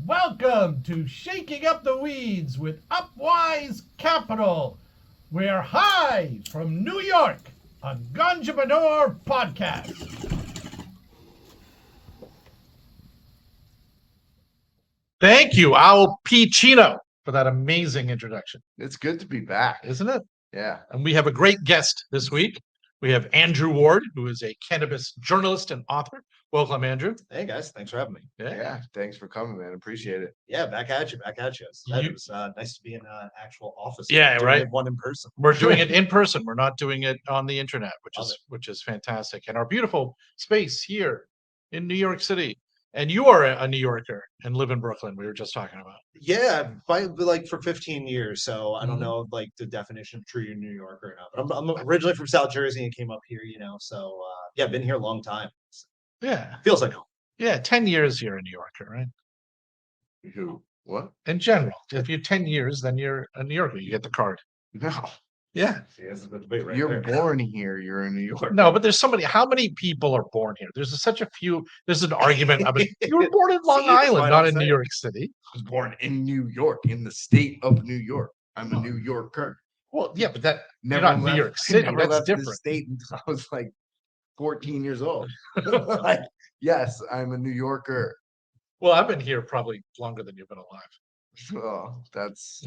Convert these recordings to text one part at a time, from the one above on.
Welcome to Shaking Up the Weeds with Upwise Capital. We're high from New York, a Ganjapreneur podcast. Thank you, Al Pacino, for that amazing introduction. It's good to be back, Isn't it? Yeah. And we have a great guest this week. We have Andrew Ward, who is a cannabis journalist and author. Welcome, Andrew. Hey guys, thanks for having me. Yeah. Thanks for coming, man. Appreciate it. Yeah, back at you. It was nice to be in an actual office. Yeah, right. One in person. We're doing it in person. We're not doing it on the internet, which is fantastic. And our beautiful space here in New York City. And you are a New Yorker and live in Brooklyn. We were just talking about. Yeah, for 15 years. So I don't know like the definition of true New Yorker or not. But I'm originally from South Jersey and came up here. So yeah, been here a long time. Yeah, Feels like home. Yeah, 10 years you're a New Yorker, right? Who? What? In general, if you're 10 years, then you're a New Yorker. You get the card. No. Yeah. See, that's the debate right You're there. born here. You're in New York. No, but there's somebody. How many people are born here? There's such a few. There's an argument about you were born in Long Island, not in New York City. I was born in New York, in the state of New York. I'm a New Yorker. Well, yeah, but that Never you're not left, New York City. never That's left the different. state until I was like 14 years old. Like, yes, I'm a New Yorker. Well, I've been here probably longer than you've been alive. Oh, that's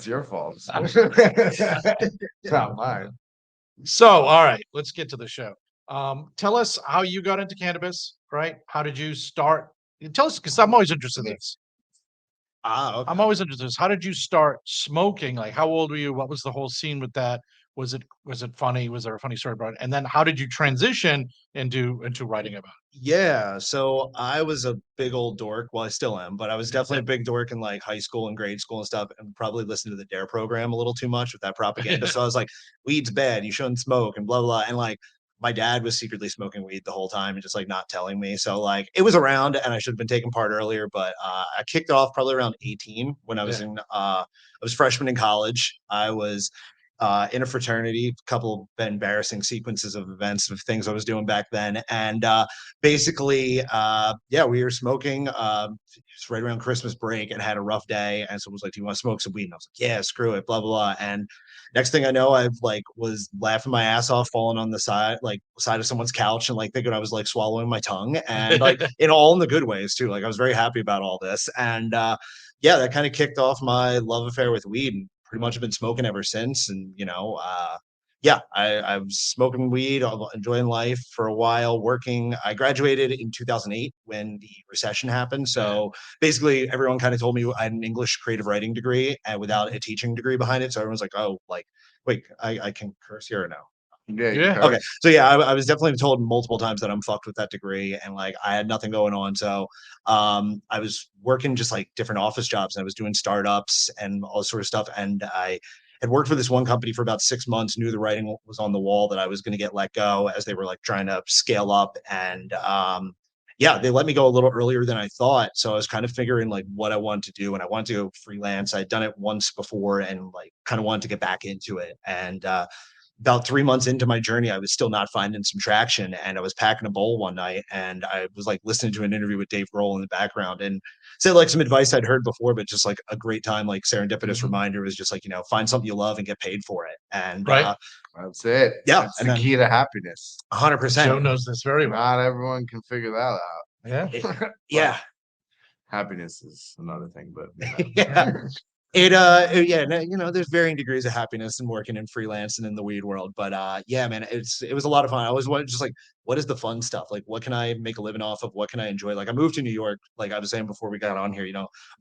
your fault. It's not mine. So, all right, let's get to the show. Tell us how you got into cannabis, right? How did you start? Tell us, because I'm always interested in this. Okay. I'm always interested in this. How did you start smoking? Like, how old were you? What was the whole scene with that? Was it funny? Was there a funny story about it? And then how did you transition into writing about it? Yeah, so I was a big old dork. Well, I still am, but I was definitely a big dork in like high school and grade school and stuff, and probably listened to the DARE program a little too much with that propaganda. So I was like, weed's bad, you shouldn't smoke, and blah blah. And like my dad was secretly smoking weed the whole time and just like not telling me. So like it was around, and I should have been taking part earlier, but I kicked off probably around 18 when I was I was freshman in college. I was in a fraternity, a couple of embarrassing sequences of events of things I was doing back then. And basically, we were smoking just right around Christmas break and had a rough day. And someone was like, do you want to smoke some weed? And I was like, yeah, screw it, blah, blah, blah. And next thing I know, I've like was laughing my ass off, falling on the side of someone's couch and like thinking I was like swallowing my tongue and like in the good ways too. Like I was very happy about all this. And that kind of kicked off my love affair with weed. And pretty much been smoking ever since. And, I was smoking weed, enjoying life for a while, working. I graduated in 2008 when the recession happened. So basically everyone kind of told me I had an English creative writing degree and without a teaching degree behind it. So everyone's like, oh, like, wait, I can curse here or no? Yeah. Okay. So yeah, I was definitely told multiple times that I'm fucked with that degree and like I had nothing going on. So I was working just like different office jobs and I was doing startups and all this sort of stuff. And I had worked for this one company for about 6 months, knew the writing was on the wall that I was going to get let go as they were like trying to scale up. And they let me go a little earlier than I thought. So I was kind of figuring like what I wanted to do and I wanted to go freelance. I'd done it once before and like kind of wanted to get back into it. And about 3 months into my journey, I was still not finding some traction. And I was packing a bowl one night and I was like listening to an interview with Dave Grohl in the background and said like some advice I'd heard before, but just like a great time, like serendipitous reminder was just like, find something you love and get paid for it. And that's it. Yeah. That's the key to happiness. 100%. Joe knows this very well. Not everyone can figure that out. Yeah. Happiness is another thing, but there's varying degrees of happiness in working in freelance and in the weed world. But man, it was a lot of fun. I always wanted just like, what is the fun stuff? Like, what can I make a living off of? What can I enjoy? Like, I moved to New York, like I was saying before we got on here,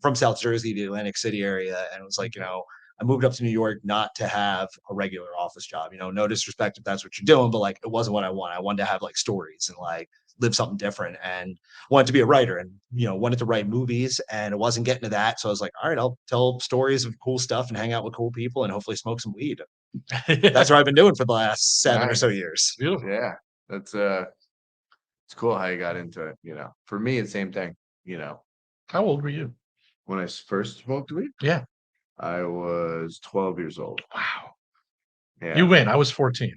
from South Jersey, the Atlantic City area. And it was like, I moved up to New York not to have a regular office job, no disrespect if that's what you're doing, but like, it wasn't what I wanted. I wanted to have like stories and like live something different and wanted to be a writer and, wanted to write movies and it wasn't getting to that. So I was like, all right, I'll tell stories of cool stuff and hang out with cool people and hopefully smoke some weed. That's what I've been doing for the last 7 or so years. Beautiful. Yeah. That's it's cool how you got into it. For me, it's the same thing, How old were you? When I first smoked weed? Yeah. I was 12 years old. Wow. Yeah. You win. I was 14.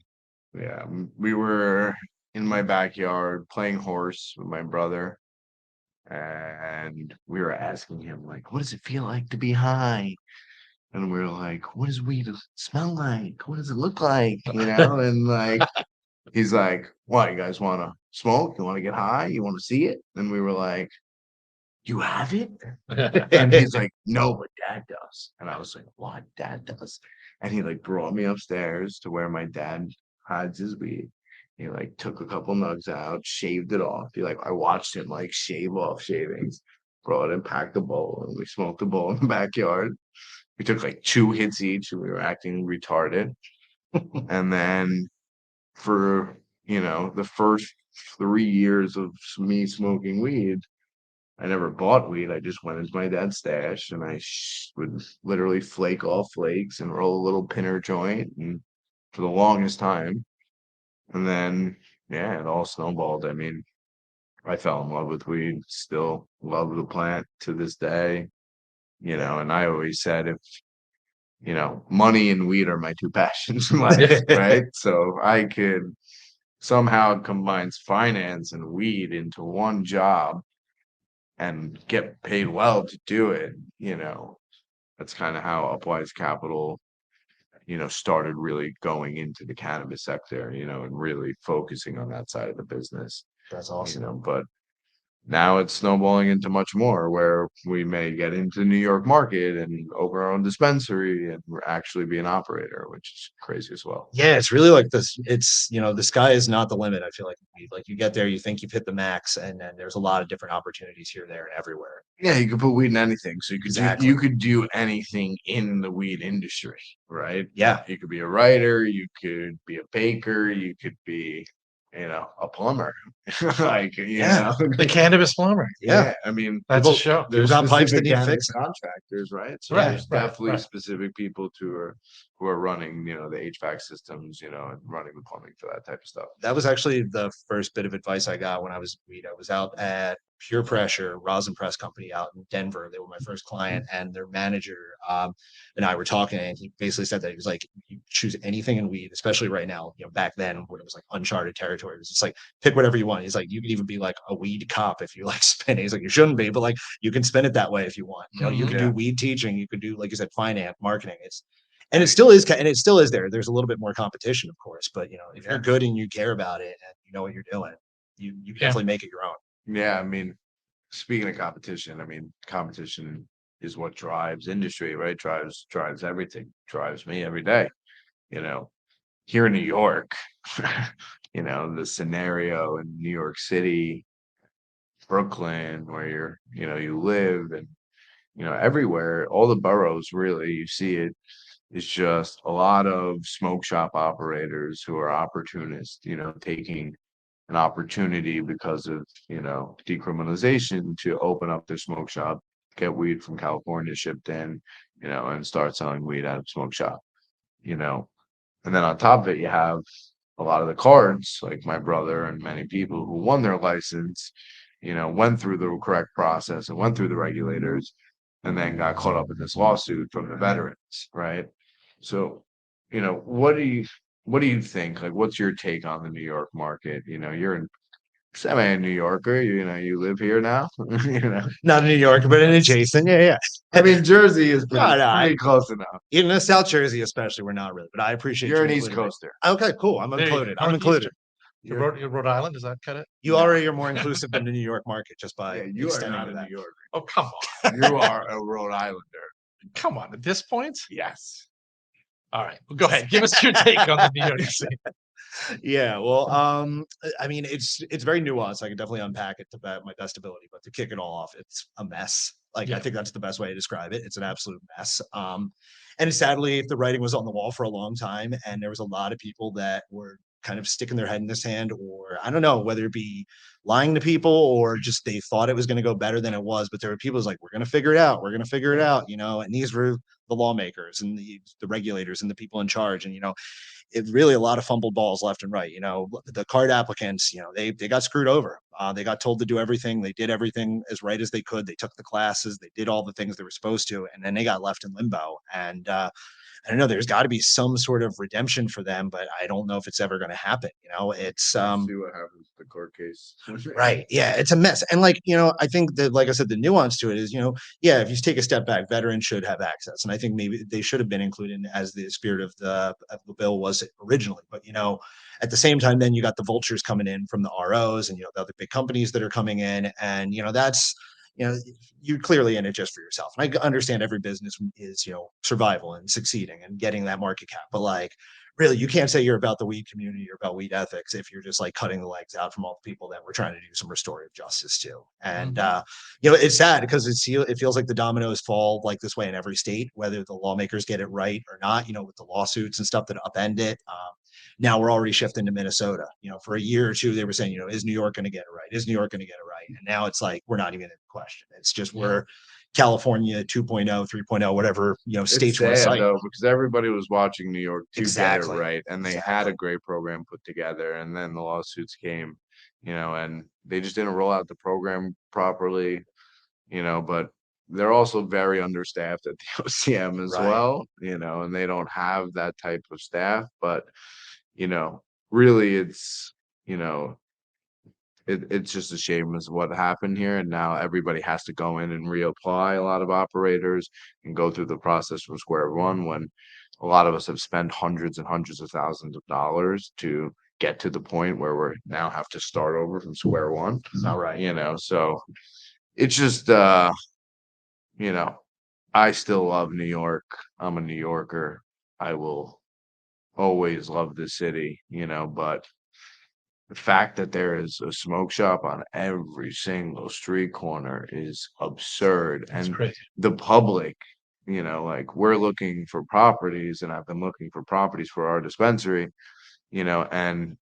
Yeah. We were in my backyard playing horse with my brother. And we were asking him, like, what does it feel like to be high? And we were like, what does weed smell like? What does it look like? And like, he's like, what, you guys want to smoke? You want to get high? You want to see it? And we were like, you have it? And he's like, no, but dad does. And I was like, what? Dad does? And he like brought me upstairs to where my dad hides his weed. He like took a couple nugs out, shaved it off. I watched him like shave off shavings, brought it, packed the bowl, and we smoked the bowl in the backyard. We took like 2 hits each, and we were acting retarded. And then for the first 3 years of me smoking weed, I never bought weed. I just went into my dad's stash and I would literally flake off flakes and roll a little pinner joint, and for the longest time. And then, yeah, it all snowballed. I mean, I fell in love with weed, still love the plant to this day. And I always said, if, money and weed are my two passions in life, right? So I could somehow combine finance and weed into one job and get paid well to do it. That's kind of how Upwise Capital, started really going into the cannabis sector, and really focusing on that side of the business, That's awesome. but now it's snowballing into much more, where we may get into the New York market and open our own dispensary and actually be an operator, which is crazy as well. Yeah, it's really like this. It's, the sky is not the limit. I feel like you get there, you think you've hit the max, and then there's a lot of different opportunities here, there, and everywhere. Yeah, you could put weed in anything. So Exactly. you could do anything in the weed industry, right? Yeah. You could be a writer, you could be a baker, you could be, a plumber. Like, Yeah. The cannabis plumber. Yeah. I mean, That's a show. there's got pipes that specific need cannabis fixing. contractors, right? So Right, there's right, definitely right. specific people who are running, the HVAC systems, and running the plumbing for that type of stuff. That was actually the first bit of advice I got when I was weed. I was out at Pure Pressure rosin press company out in Denver. They were my first client, and their manager and I were talking, and he basically said that he was like, "You choose anything in weed, especially right now. Back then when it was like uncharted territory, it was just like pick whatever you want." He's like, "You could even be like a weed cop if you like spin." He's like, "You shouldn't be, but like you can spin it that way if you want. You can Yeah. do weed teaching, you could do, like you said, finance, marketing. And it still is, and it still is there. There's a little bit more competition, of course, but if you're good and you care about it and you know what you're doing, you can Yeah. definitely make it your own. Yeah, I mean, speaking of competition, I mean, competition is what drives industry, right? Drives everything. Drives me every day. You know, Here in New York, the scenario in New York City, Brooklyn, where you live, and everywhere, all the boroughs, really, you see it, is just a lot of smoke shop operators who are opportunists, taking an opportunity because of, decriminalization, to open up their smoke shop, get weed from California shipped in, and start selling weed out of smoke shop, you know. And then on top of it, you have a lot of the cards, like my brother and many people who won their license, went through the correct process and went through the regulators, and then got caught up in this lawsuit from the veterans, right? So, what do you think? Like, what's your take on the New York market? You're a New Yorker, you live here now. Not in New York, but in adjacent. Yeah, yeah. I mean, Jersey is No, no, pretty close enough. In South Jersey, especially, we're not really, but I appreciate You're you an East including me. Coaster. Okay, cool. I'm There you go. included. I'm Northeastern. included. Your Rhode Island, does that cut it? You No. already are more inclusive than the New York market just by Yeah, you are extending not to a that. New Yorker. Oh, come on. You are a Rhode Islander. Come on. At this point? Yes. All right. Well, go ahead. Give us your take on the New York City. Yeah, well, I mean, it's very nuanced. I could definitely unpack it to my best ability, but to kick it all off, it's a mess. Like, Yeah. I think that's the best way to describe it. It's an absolute mess. And sadly, if the writing was on the wall for a long time, and there was a lot of people that were kind of sticking their head in the sand, or I don't know, whether it be lying to people or just they thought it was going to go better than it was. But there were people who's like, we're going to figure it out. We're going to figure it out, and these were the lawmakers and the regulators and the people in charge. And, it really a lot of fumbled balls left and right. The card applicants, they got screwed over. They got told to do everything. They did everything as right as they could. They took the classes. They did all the things they were supposed to, and then they got left in limbo. And I don't know, there's got to be some sort of redemption for them, but I don't know if it's ever going to happen. It's See what happens with the court case. right. Yeah, it's a mess. And like, I think that, like I said, the nuance to it is, yeah, if you take a step back, veterans should have access. And I think maybe they should have been included as the spirit of the bill was originally. But, at the same time, then you got the vultures coming in from the ROs and, the other big companies that are coming in. And, that's, you're clearly in it just for yourself. And I understand every business is, survival and succeeding and getting that market cap. But like, really, you can't say you're about the weed community or about weed ethics if you're just like cutting the legs out from all the people that we're trying to do some restorative justice to. And it's sad because it feels like the dominoes fall like this way in every state, whether the lawmakers get it right or not. With the lawsuits and stuff that upend it. Now we're already shifting to Minnesota. For a year or two, they were saying, is New York going to get it right? Is New York going to get it right? And now it's like we're not even in question. It's just we're California 2.0, 3.0, whatever, states want to cite. Though, because everybody was watching New York to get it right. And they had a great program put together. And then the lawsuits came, and they just didn't roll out the program properly, but they're also very understaffed at the OCM as well, and they don't have that type of staff. But, really it's, it's just a shame as what happened here. And now everybody has to go in and reapply, a lot of operators, and go through the process from square one, when a lot of us have spent hundreds and hundreds of thousands of dollars to get to the point where we now have to start over from square one. All right. So it's just, I still love New York. I'm a New Yorker. I will always love the city, but the fact that there is a smoke shop on every single street corner is absurd. That's and crazy. The public, like, we're looking for properties, and I've been looking for properties for our dispensary, and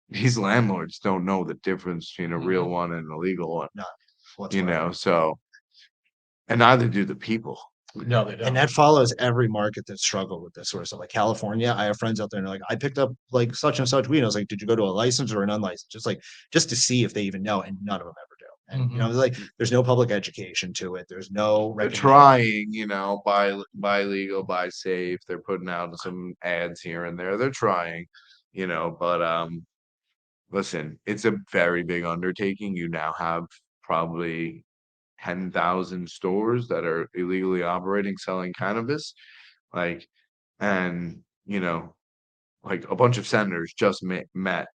these landlords don't know the difference between a real one and a legal one. Not whatsoever. So, and neither do the people. No, they don't. And that follows every market that struggled with this sort of stuff. Like California, I have friends out there and they're like, I picked up like such and such weed. And I was like, did you go to a license or an unlicensed? Just to see if they even know. And none of them ever do. And it's like there's no public education to it. There's no They're trying, buy legal, buy safe. They're putting out some ads here and there. They're trying, but listen, it's a very big undertaking. You now have probably 10,000 stores that are illegally operating, selling cannabis. Like, and, like a bunch of senators just met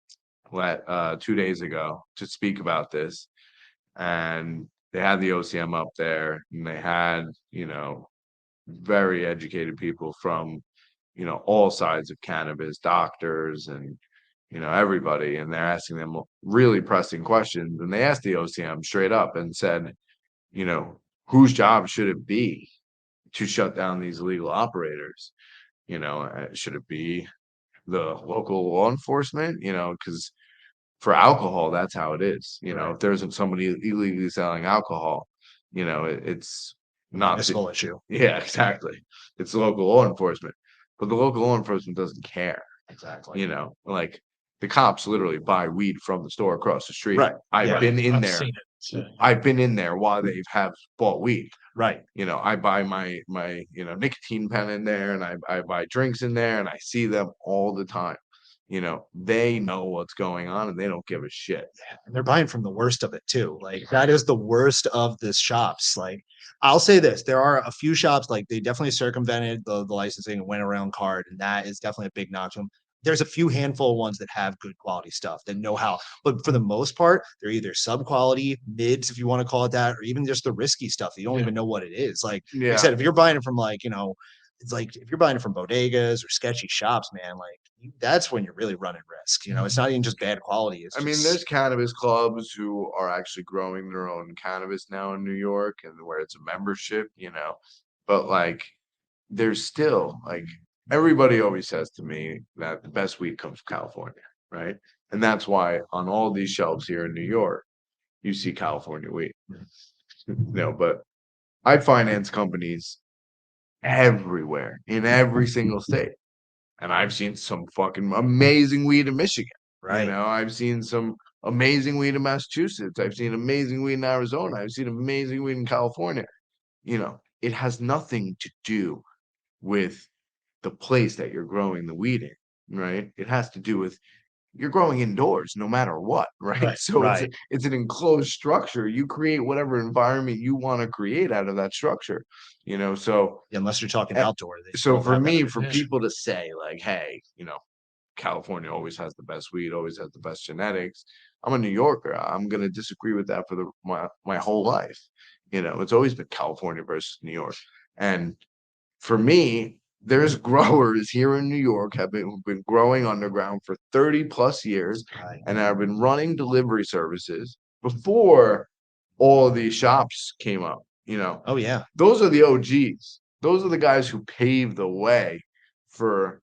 2 days ago to speak about this. And they had the OCM up there, and they had, very educated people from, all sides of cannabis, doctors and, everybody. And they're asking them really pressing questions. And they asked the OCM straight up and said, whose job should it be to shut down these illegal operators? Should it be the local law enforcement? Because for alcohol, that's how it is. If there's somebody illegally selling alcohol, it's not a small issue. Yeah, exactly. It's local law enforcement, but the local law enforcement doesn't care. Exactly. Like the cops literally buy weed from the store across the street. Right. I've been in there. Seen it. I've been in there while they have bought weed. Right. I buy my nicotine pen in there, and I buy drinks in there, and I see them all the time. They know what's going on, and they don't give a shit. And they're buying from the worst of it too. Like that is the worst of the shops. Like I'll say this, there are a few shops, like they definitely circumvented the licensing and went around card. And that is definitely a big knock to them. There's a few handful of ones that have good quality stuff that know how, but for the most part, they're either sub quality, mids, if you want to call it that, or even just the risky stuff. You don't even know what it is. Like I said, if you're buying it from it's like if you're buying it from bodegas or sketchy shops, man, like that's when you're really running risk. It's not even just bad quality. I mean, there's cannabis clubs who are actually growing their own cannabis now in New York, and where it's a membership, but like there's still like everybody always says to me that the best weed comes from California, right? And that's why on all these shelves here in New York, you see California weed. But I finance companies everywhere in every single state. And I've seen some fucking amazing weed in Michigan. Right. I've seen some amazing weed in Massachusetts. I've seen amazing weed in Arizona. I've seen amazing weed in California. It has nothing to do with the place that you're growing the weed in, right? It has to do with you're growing indoors no matter what, right? Right, So right. it's an enclosed structure. You create whatever environment you want to create out of that structure, so Unless you're talking eh, outdoor, they so don't for have that. me, for Yeah. people to say like, hey, California always has the best weed, always has the best genetics. I'm a New Yorker. I'm gonna disagree with that for my whole life. It's always been California versus New York. And for me, there's growers here in New York who've been growing underground for 30 plus years Right. and have been running delivery services before all of these shops came up. Oh yeah. Those are the OGs. Those are the guys who paved the way for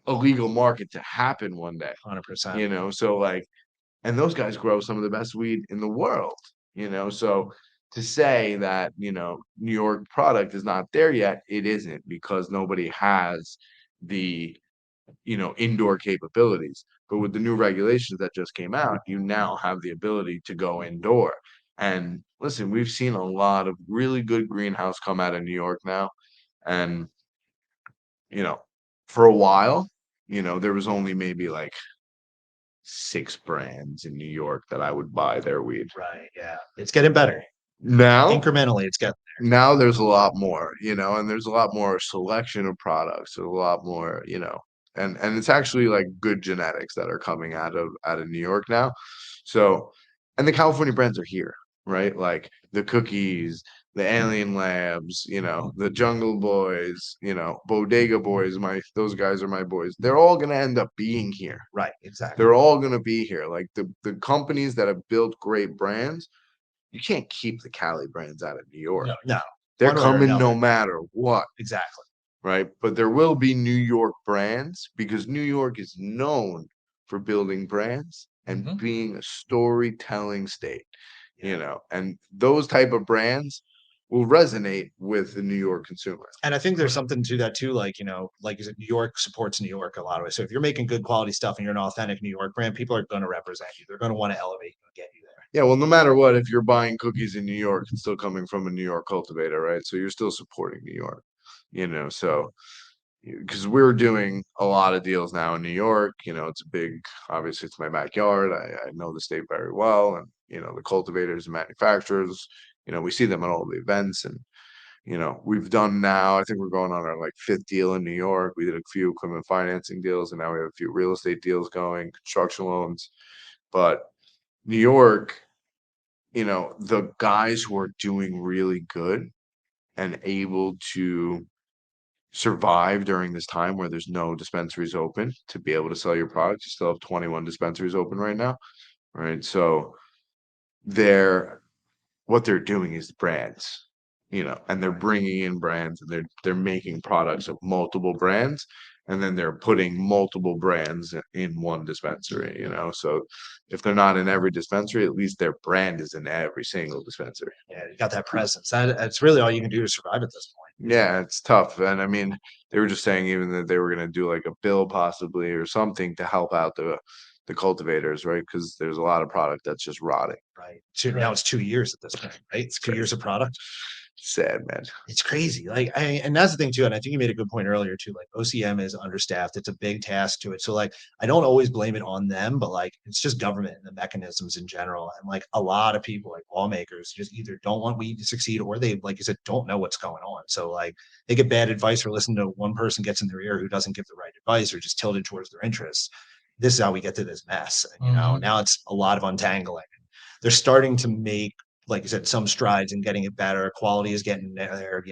a legal market to happen one day. 100%. So like, and those guys grow some of the best weed in the world. So to say that New York product is not there yet, it isn't, because nobody has the indoor capabilities. But with the new regulations that just came out, you now have the ability to go indoor. And listen, we've seen a lot of really good greenhouse come out of New York now. And you know for a while, there was only maybe like 6 brands in New York that I would buy their weed. Right. Yeah. It's getting better. Now, Incrementally, it's getting now there's a lot more, and there's a lot more selection of products. There's a lot more, and it's actually like good genetics that are coming out of New York now. So, and the California brands are here, right? Like the Cookies, the Alien Labs, the Jungle Boys, Bodega Boys. Those guys are my boys. They're all gonna end up being here. right. Exactly. They're all gonna be here. Like the companies that have built great brands, you can't keep the Cali brands out of New York. No. No. They're One way or coming another. no matter what, Exactly. right? But there will be New York brands because New York is known for building brands and Mhm. being a storytelling state, and those type of brands will resonate with the New York consumer. And I think there's something to that too. Like, like you said, New York supports New York a lot of ways. So if you're making good quality stuff and you're an authentic New York brand, people are going to represent you. They're going to want to elevate you and get you there. Yeah, well, no matter what, if you're buying cookies in New York, it's still coming from a New York cultivator, right? So you're still supporting New York, so because we're doing a lot of deals now in New York. It's a big, obviously it's my backyard. I know the state very well, and the cultivators and manufacturers, we see them at all the events. And we've done now, I think we're going on our like 5th deal in New York. We did a few equipment financing deals, and now we have a few real estate deals going, construction loans. But New York, the guys who are doing really good and able to survive during this time where there's no dispensaries open to be able to sell your products. You still have 21 dispensaries open right now, right? So they're what they're doing is brands, and they're bringing in brands, and they're making products of multiple brands, and then they're putting multiple brands in one dispensary, So if they're not in every dispensary, at least their brand is in every single dispensary. Yeah, you got that presence. That's really all you can do to survive at this point. Yeah, it's tough. And I mean, they were just saying even that they were going to do like a bill possibly or something to help out the cultivators, right? Because there's a lot of product that's just rotting. Right. Now it's 2 years at this point, right? It's 2 years of product. Sad, man. It's crazy. Like, and that's the thing too. And I think you made a good point earlier too. Like, OCM is understaffed. It's a big task to it. So like, I don't always blame it on them, but like, it's just government and the mechanisms in general. And like, a lot of people, like lawmakers, just either don't want weed to succeed, or they, like you said, don't know what's going on. So like, they get bad advice or listen to one person gets in their ear who doesn't give the right advice or just tilted towards their interests. This is how we get to this mess. And, now it's a lot of untangling. They're starting to make, like you said, some strides in getting it better. Quality is getting there.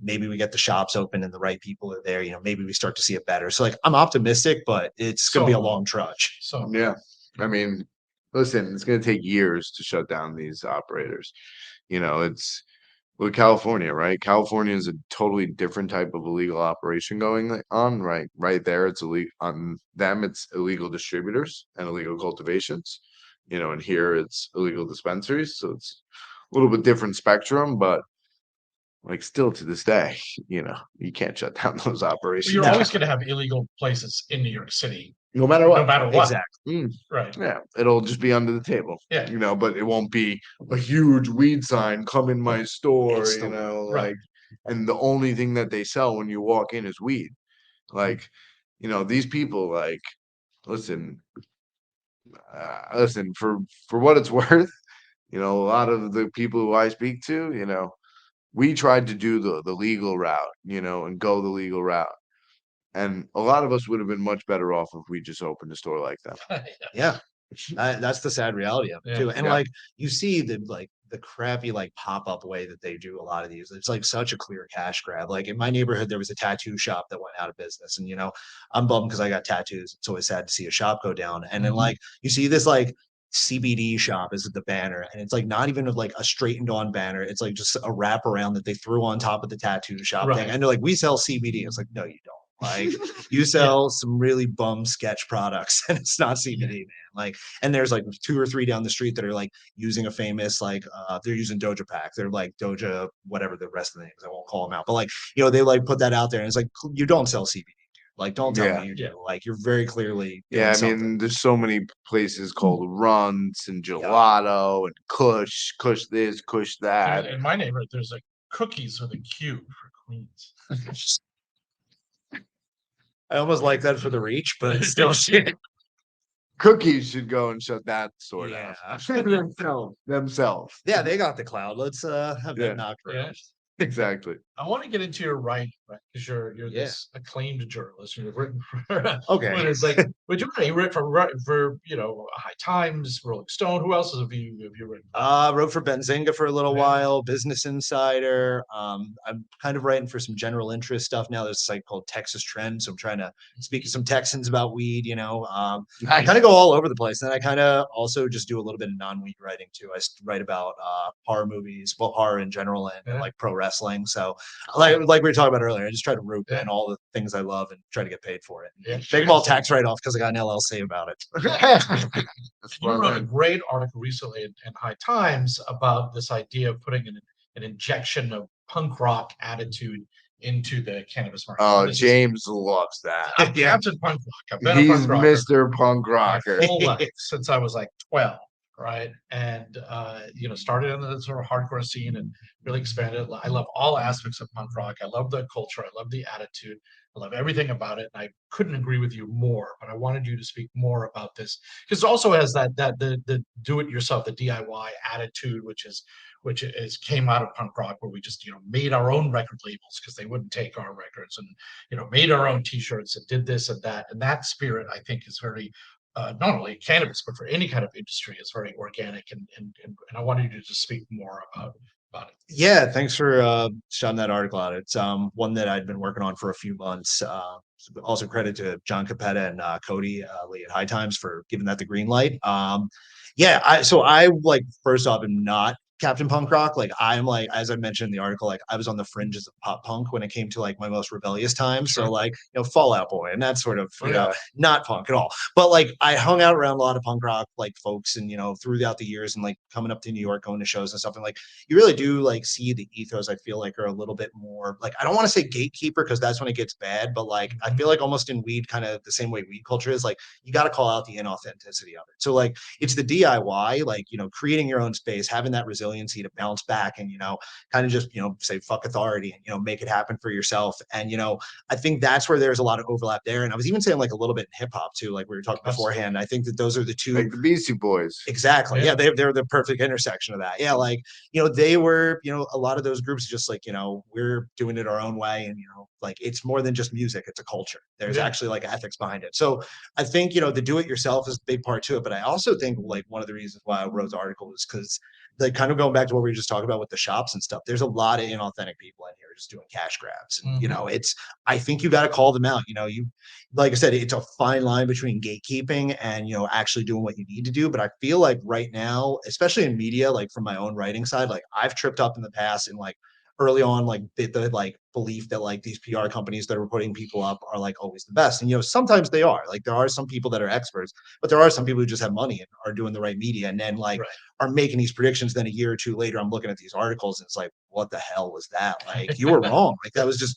Maybe we get the shops open and the right people are there. Maybe we start to see it better. So like, I'm optimistic, but it's going to be a long trudge. So Yeah. I mean, listen, it's going to take years to shut down these operators. It's with California, right? California is a totally different type of illegal operation going on, right? Right there, it's illegal on them. It's illegal distributors and illegal cultivations, and here it's illegal dispensaries. So it's a little bit different spectrum, but like still to this day, you can't shut down those operations. you're always going to have illegal places in New York City, no matter no what. matter what. Exactly. Right. Yeah, it'll just be under the table. Yeah. But it won't be a huge weed sign, come in my store, It's the- right. like, and the only thing that they sell when you walk in is weed. Like, these people, like, listen, listen, for what it's worth, a lot of the people who I speak to, we tried to do the legal route, and go the legal route. And a lot of us would have been much better off if we just opened a store like that. Yeah. That's the sad reality of it Yeah. too. And Yeah. like you see the crappy like pop-up way that they do a lot of these. It's like such a clear cash grab. Like in my neighborhood, there was a tattoo shop that went out of business. And I'm bummed because I got tattoos. It's always sad to see a shop go down. And then like you see this like CBD shop is the banner, and it's like not even like a straightened on banner. It's like just a wraparound that they threw on top of the tattoo shop thing. Right. And they're like, we sell CBD. It's like, no, you don't. Like you sell some really bum sketch products and it's not CBD, man. Like, and there's like 2 or 3 down the street that are like using a famous, like, they're using Doja Pack. They're like Doja, whatever the rest of the names, I won't call them out, but like, they like put that out there and it's like, you don't sell CBD. Like, don't tell me you do. Like, you're very clearly doing Yeah, I something. mean, there's so many places called Runts and Gelato and Kush this, Kush that. In my neighborhood, there's like cookies with a Q for Queens. I almost like that for the reach, but it's still shit. Cookies should go and shut that store Yeah. down. Themselves. Yeah, they got the cloud. Let's have Yeah. them knocked around. Yeah. Exactly. I want to get into your writing, right? Because you're this acclaimed journalist. You've written for Okay. it's like, but you written for High Times, Rolling Stone. Who else have you written? Wrote for Benzinga for a little while, Business Insider. I'm kind of writing for some general interest stuff now. There's a site called Texas Trends, so I'm trying to speak to some Texans about weed. I kind of go all over the place. And I kind of also just do a little bit of non-weed writing too. I write about horror movies, well, horror in general, and like pro wrestling. So like we were talking about earlier, I just try to root in all the things I love and try to get paid for it. They them all tax write-off because I got an LLC about it. You wrote a great article recently in High Times about this idea of putting an injection of punk rock attitude into the cannabis market. Oh, James loves that. I'm Captain Punk Rock. I've been He's a punk rocker Mr. Punk Rocker. my whole life since I was like 12, right? And started in the sort of hardcore scene and really expanded. I love all aspects of punk rock. I love the culture. I love the attitude. I love everything about it. And I couldn't agree with you more, but I wanted you to speak more about this because it also has that the do it yourself, the DIY attitude, which came out of punk rock, where we just made our own record labels because they wouldn't take our records, and made our own T-shirts and did this and that spirit, I think, is very not only cannabis but for any kind of industry, is very organic, and I wanted you to just speak more about it. Yeah, thanks for shouting that article out. It's one that I'd been working on for a few months. Also credit to John Capetta and Cody Lee at High Times for giving that the green light. I like, first off, am not Captain Punk Rock. Like, I'm like, as I mentioned in the article, like I was on the fringes of pop punk when it came to like my most rebellious time. So like, Fall Out Boy and that sort of not punk at all. But like I hung out around a lot of punk rock like folks, and throughout the years, and like coming up to New York, going to shows and stuff, and like you really do like see the ethos, I feel like, are a little bit more like, I don't want to say gatekeeper because that's when it gets bad, but like I feel like almost in weed, kind of the same way weed culture is, like you got to call out the inauthenticity of it. So like it's the DIY, like creating your own space, having that resiliency to bounce back, and kind of just say fuck authority, and make it happen for yourself. And I think that's where there's a lot of overlap there. And I was even saying like a little bit in hip hop too, like we were talking beforehand. I think that those are the two, like the Beastie Boys. Exactly. Yeah, they're the perfect intersection of that. Yeah, like they were a lot of those groups just like we're doing it our own way, and like it's more than just music, it's a culture. There's actually like ethics behind it. So I think the do it yourself is a big part to it. But I also think like one of the reasons why I wrote the article was because, like, kind of going back to what we were just talking about with the shops and stuff, there's a lot of inauthentic people in here just doing cash grabs. And it's, I think you got to call them out. You like I said, it's a fine line between gatekeeping and actually doing what you need to do. But I feel like right now, especially in media, like from my own writing side, like I've tripped up in the past, and like early on, like the like belief that like these PR companies that are putting people up are like always the best. And sometimes they are. Like there are some people that are experts, but there are some people who just have money and are doing the right media, and then like are making these predictions. Then a year or two later, I'm looking at these articles and it's like, what the hell was that? Like you were wrong. Like that was just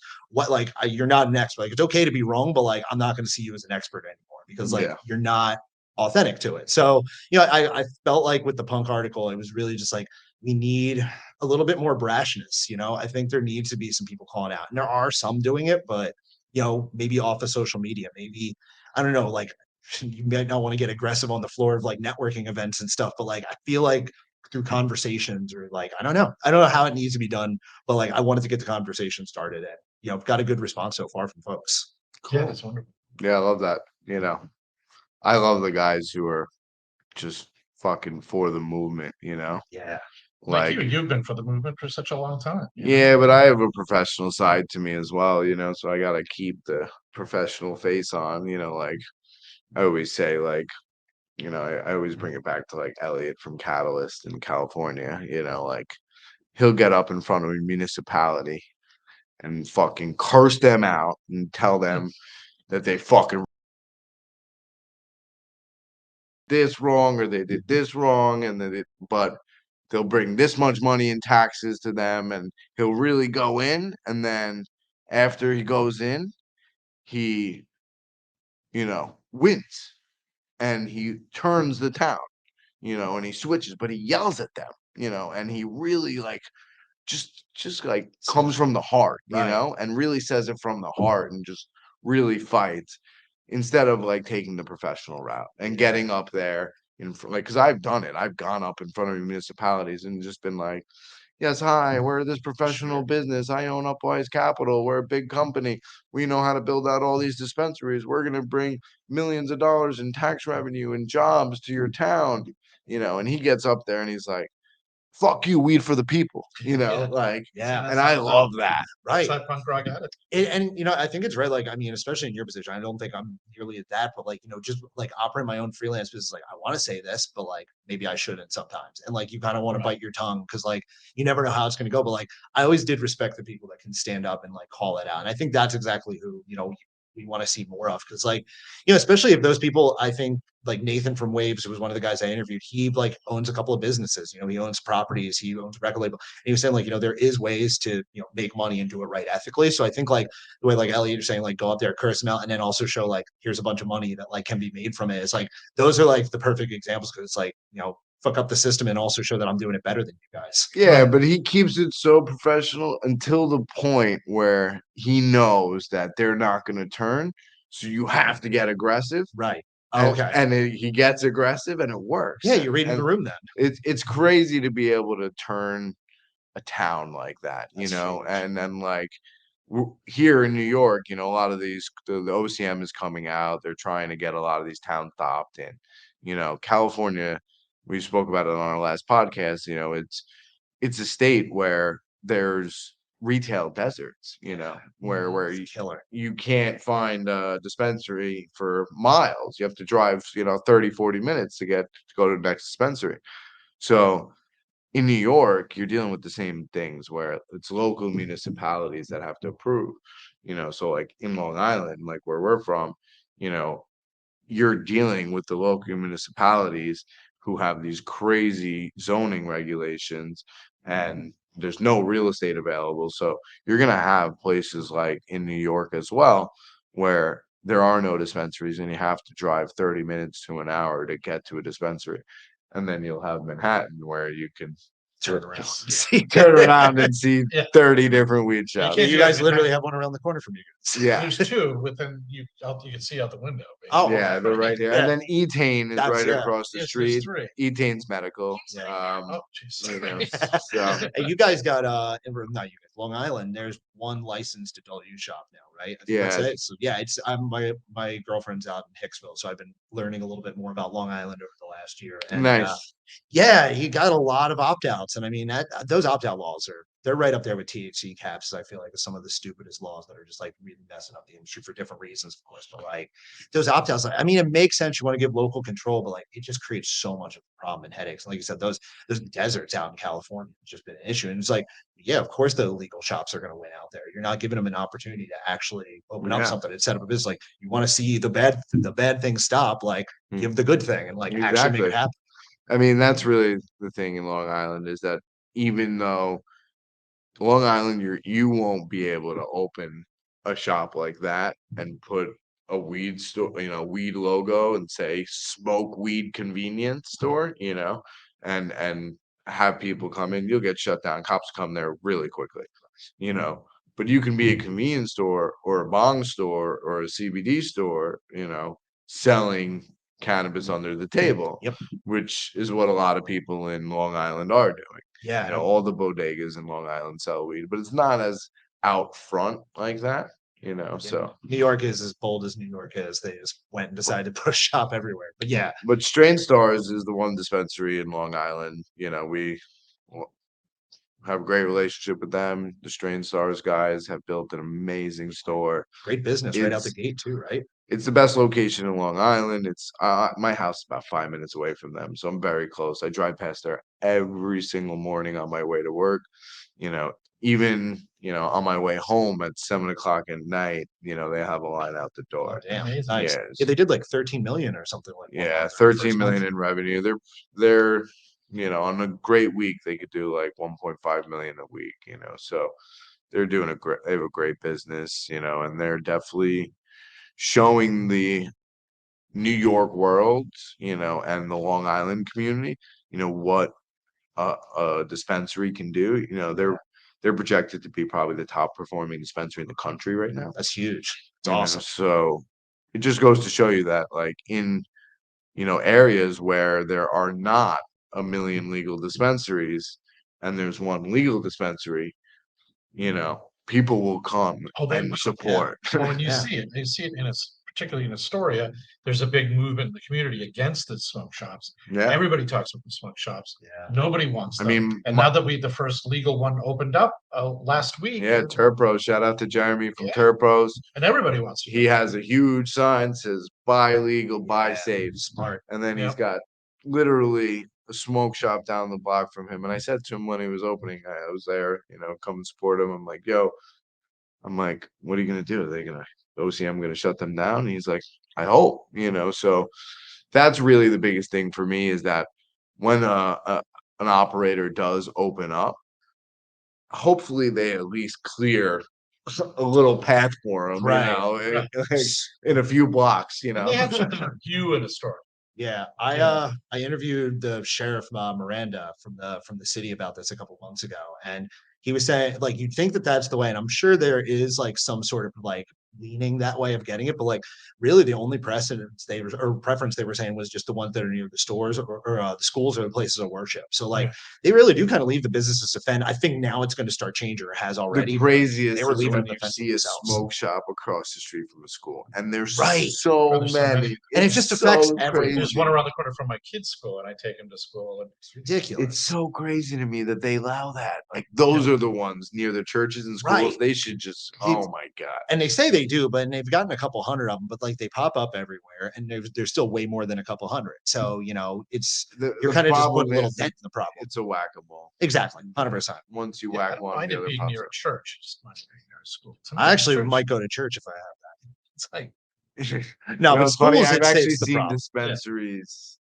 you're not an expert. Like it's okay to be wrong, but like I'm not going to see you as an expert anymore because like you're not authentic to it. So I felt like with the punk article, it was really just like, we need a little bit more brashness. I think there needs to be some people calling out, and there are some doing it, but you know, maybe off of social media, maybe, I don't know, like you might not want to get aggressive on the floor of like networking events and stuff, but like I feel like through conversations or like I don't know how it needs to be done, but like I wanted to get the conversation started and you know, got a good response so far from folks. Yeah, Cool. it's wonderful. Yeah, I love that. You know, I love the guys who are just fucking for the movement, you know? Yeah. Like Like, you've been for the movement for such a long time. yeah, but I have a professional side to me as well, you know, so I gotta keep the professional face on, you know, like I always say, like, you know, I always bring it back to like Elliot from Catalyst in California, you know, like he'll get up in front of a municipality and fucking curse them out and tell them that they fucking this wrong or they did this wrong and that it, but they'll bring this much money in taxes to them and he'll really go in and then after he goes in he wins and he turns the town, and he switches but he yells at them, and he really like just like comes from the heart, Right. and really says it from the heart and just really fights instead of like taking the professional route and getting up there in front, like, because I've done it. I've gone up in front of municipalities and just been like, yes, hi, we're this professional business. I own Upwise Capital. We're a big company. We know how to build out all these dispensaries. We're going to bring millions of dollars in tax revenue and jobs to your town, and he gets up there and he's like, fuck you, weed for the people, Yeah. like, Yeah. and I love that. That's Right. that punk rock attitude. And you know, I think it's right. Like, I mean, especially in your position, I don't think I'm nearly at that, but like, you know, just like operate my own freelance business. Like, I want to say this, but like, maybe I shouldn't sometimes. And like, you kind of want to Right. bite your tongue because like, you never know how it's going to go. But like, I always did respect the people that can stand up and like call it out. And I think that's exactly who, you know, we want to see more of. Cause like, you know, especially if those people, I think like Nathan from Waves, who was one of the guys I interviewed, he like owns a couple of businesses, you know, he owns properties, he owns a record label. And he was saying like, you know, there is ways to, you know, make money and do it right ethically. So I think like, the way like Elliot, you're saying, like go out there, curse them out, and then also show like here's a bunch of money that like can be made from it. It's like those are like the perfect examples because it's like, you know, fuck up the system and also show that I'm doing it better than you guys. Yeah, but he keeps it so professional until the point where he knows that they're not going to turn. So you have to get aggressive, Right. and Okay. he gets aggressive, and it works. Yeah, you're reading the And room then. it's crazy to be able to turn a town like that, That's huge. and then like here in New York, a lot of the OCM is coming out. They're trying to get a lot of these towns to opt in. California, we spoke about it on our last podcast. It's a state where there's retail deserts, where It's killer. you can't find a dispensary for miles. You have to drive, 30, 40 minutes to go to the next dispensary. So in New York, you're dealing with the same things where it's local municipalities that have to approve, so like in Long Island, like where we're from, you know, you're dealing with the local municipalities who have these crazy zoning regulations and there's no real estate available. So you're going to have places like in New York as well, where there are no dispensaries and you have to drive 30 minutes to an hour to get to a dispensary. And then you'll have Manhattan where you can Turn around. turn around and see Yeah. 30 different weed You shops. Yeah, can't you do guys that. literally have one around the corner from you guys. Yeah. There's two within you can see out the window. Oh, basically. Yeah, they're right there. Yeah. And then Etain is That's- right yeah. across the Yes, street. there's three. Etain's medical. Yeah. Oh, jeez. You know, so And you guys got not you guys, Long Island, there's one licensed adult use shop now, right? I think that's Yeah. it. So yeah, it's my girlfriend's out in Hicksville, so I've been learning a little bit more about Long Island over the last year. And nice. yeah, he got a lot of opt-outs. And I mean that those opt-out laws they're right up there with THC caps. I feel like some of the stupidest laws that are just like really messing up the industry for different reasons, of course. But like those opt-outs, I mean, it makes sense. You want to give local control, but like it just creates so much of a problem and headaches. And like you said, those deserts out in California has just been an issue. And it's like, yeah, of course the illegal shops are going to win out there. You're not giving them an opportunity to actually open up Yeah. something and set up a business. Like you want to see the bad things stop, like give the good thing and like actually make Exactly. it happen. I mean, that's really the thing in Long Island is that even though Long Island, you won't be able to open a shop like that and put a weed store, weed logo and say smoke weed convenience store, and have people come in. You'll get shut down. Cops come there really quickly, you know. but you can be a convenience store or a bong store or a CBD store, selling cannabis under the table, Yep. which is what a lot of people in Long Island are doing. Yeah. All the bodegas in Long Island sell weed, but it's not as out front like that, so. New York is as bold as New York is. They just went and decided to put a shop everywhere. But yeah, But Strain Stars is the one dispensary in Long Island. We have a great relationship with them. The Strain Stars guys have built an amazing store. great business right out the gate too, right? It's the best location in Long Island. It's my house is about 5 minutes away from them, so I'm very close. I drive past there every single morning on my way to work. Even on my way home at 7 o'clock at night, they have a line out the Oh, door. damn. Amazing. Nice. Yes. Yeah, they did like 13 million or something like that. Yeah, the 13 first month. million in revenue. They're on a great week they could do like 1.5 million a week. So they're doing they have a great business. And they're definitely showing the New York world, and the Long Island community, what a dispensary can do. They're projected to be probably the top performing dispensary in the country right now. That's huge. It's You know, awesome. So it just goes to show you that, like, in areas where there are not a million legal dispensaries and there's one legal dispensary, people will come Oh, they and will, support. Well, when you Yeah. see it particularly in Astoria, there's a big movement in the community against the smoke shops. Yeah. Everybody talks about the smoke shops. Yeah. Nobody wants I them. mean, And now that the first legal one opened up last week, yeah, Turpros. Shout out to Jeremy from Yeah. Turpros. and everybody wants to. He has a huge sign says "Buy legal, buy Yeah, safe," Smart. and then he's Yep. got literally a smoke shop down the block from him. And I said to him when he was opening, I was there, come and support him. I'm like, yo, what are you gonna do? Are they gonna OCM gonna shut them down? And he's like, I hope, So that's really the biggest thing for me is that when an operator does open up, hopefully they at least clear a little path for them, Right. like, in a few blocks, And they have shut down a few in Astoria. Yeah, Yeah. I interviewed the sheriff Miranda from the city about this a couple months ago, and he was saying like you'd think that that's the way, and I'm sure there is like some sort of like leaning that way of getting it, but like really the only precedence or preference they were saying was just the ones that are near the stores or the schools or the places of worship. So like Yeah. they really do kind of leave the businesses to fend. I think now it's going to start changing or has already. The but craziest they were is leaving when them to you fend for see a themselves. smoke shop across the street from a school, and there's Right. so There's so many. many, And it just affects so everyone. There's crazy. one around the corner from my kid's school, and I take him to school. And It's ridiculous. It's so crazy to me that they allow that. Like those are the ones near the churches and schools. Right. They should just. It's- Oh my god. And they say they do, but they've gotten a couple hundred of them, but like they pop up everywhere and there's still way more than a couple hundred. So, it's, you're kind of just putting a little dent in the problem. It's a whack-a-mole. Exactly. 100%. Once you I whack don't one, mind the it other being pops near a up. church, just not being near a school. I Sometimes actually church- might go to church if I have It's like that. No, You know, but it's funny, schools, I've it's actually the seen problem. dispensaries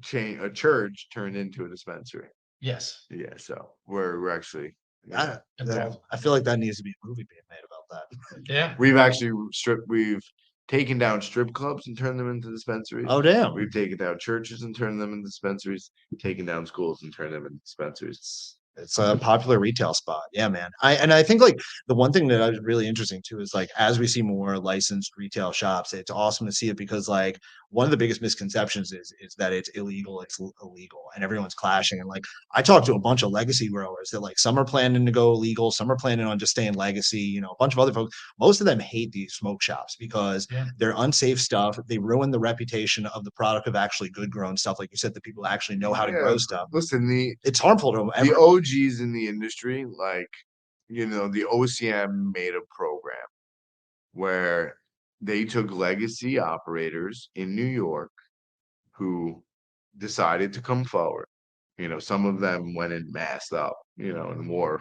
change. A church turned into a dispensary. yes, Yeah, so we're actually. I feel like that needs to be a movie being made about that. yeah. We've actually we've taken down strip clubs and turned them into dispensaries. Oh, damn. We've taken down churches and turned them into dispensaries, taken down schools and turned them into dispensaries. It's a popular retail spot. Yeah, man. I think like the one thing that is really interesting too is like as we see more licensed retail shops, it's awesome to see it because like one of the biggest misconceptions is that it's illegal, it's illegal, and everyone's clashing. And like I talked to a bunch of legacy growers that like some are planning to go illegal, some are planning on just staying legacy, a bunch of other folks. Most of them hate these smoke shops because they're unsafe stuff. They ruin the reputation of the product of actually good grown stuff. Like you said, the people actually know how to grow stuff. Listen, It's harmful to them. the OGs in the industry, like, the OCM made a program where they took legacy operators in New York who decided to come forward. Some of them went and masked up, and wore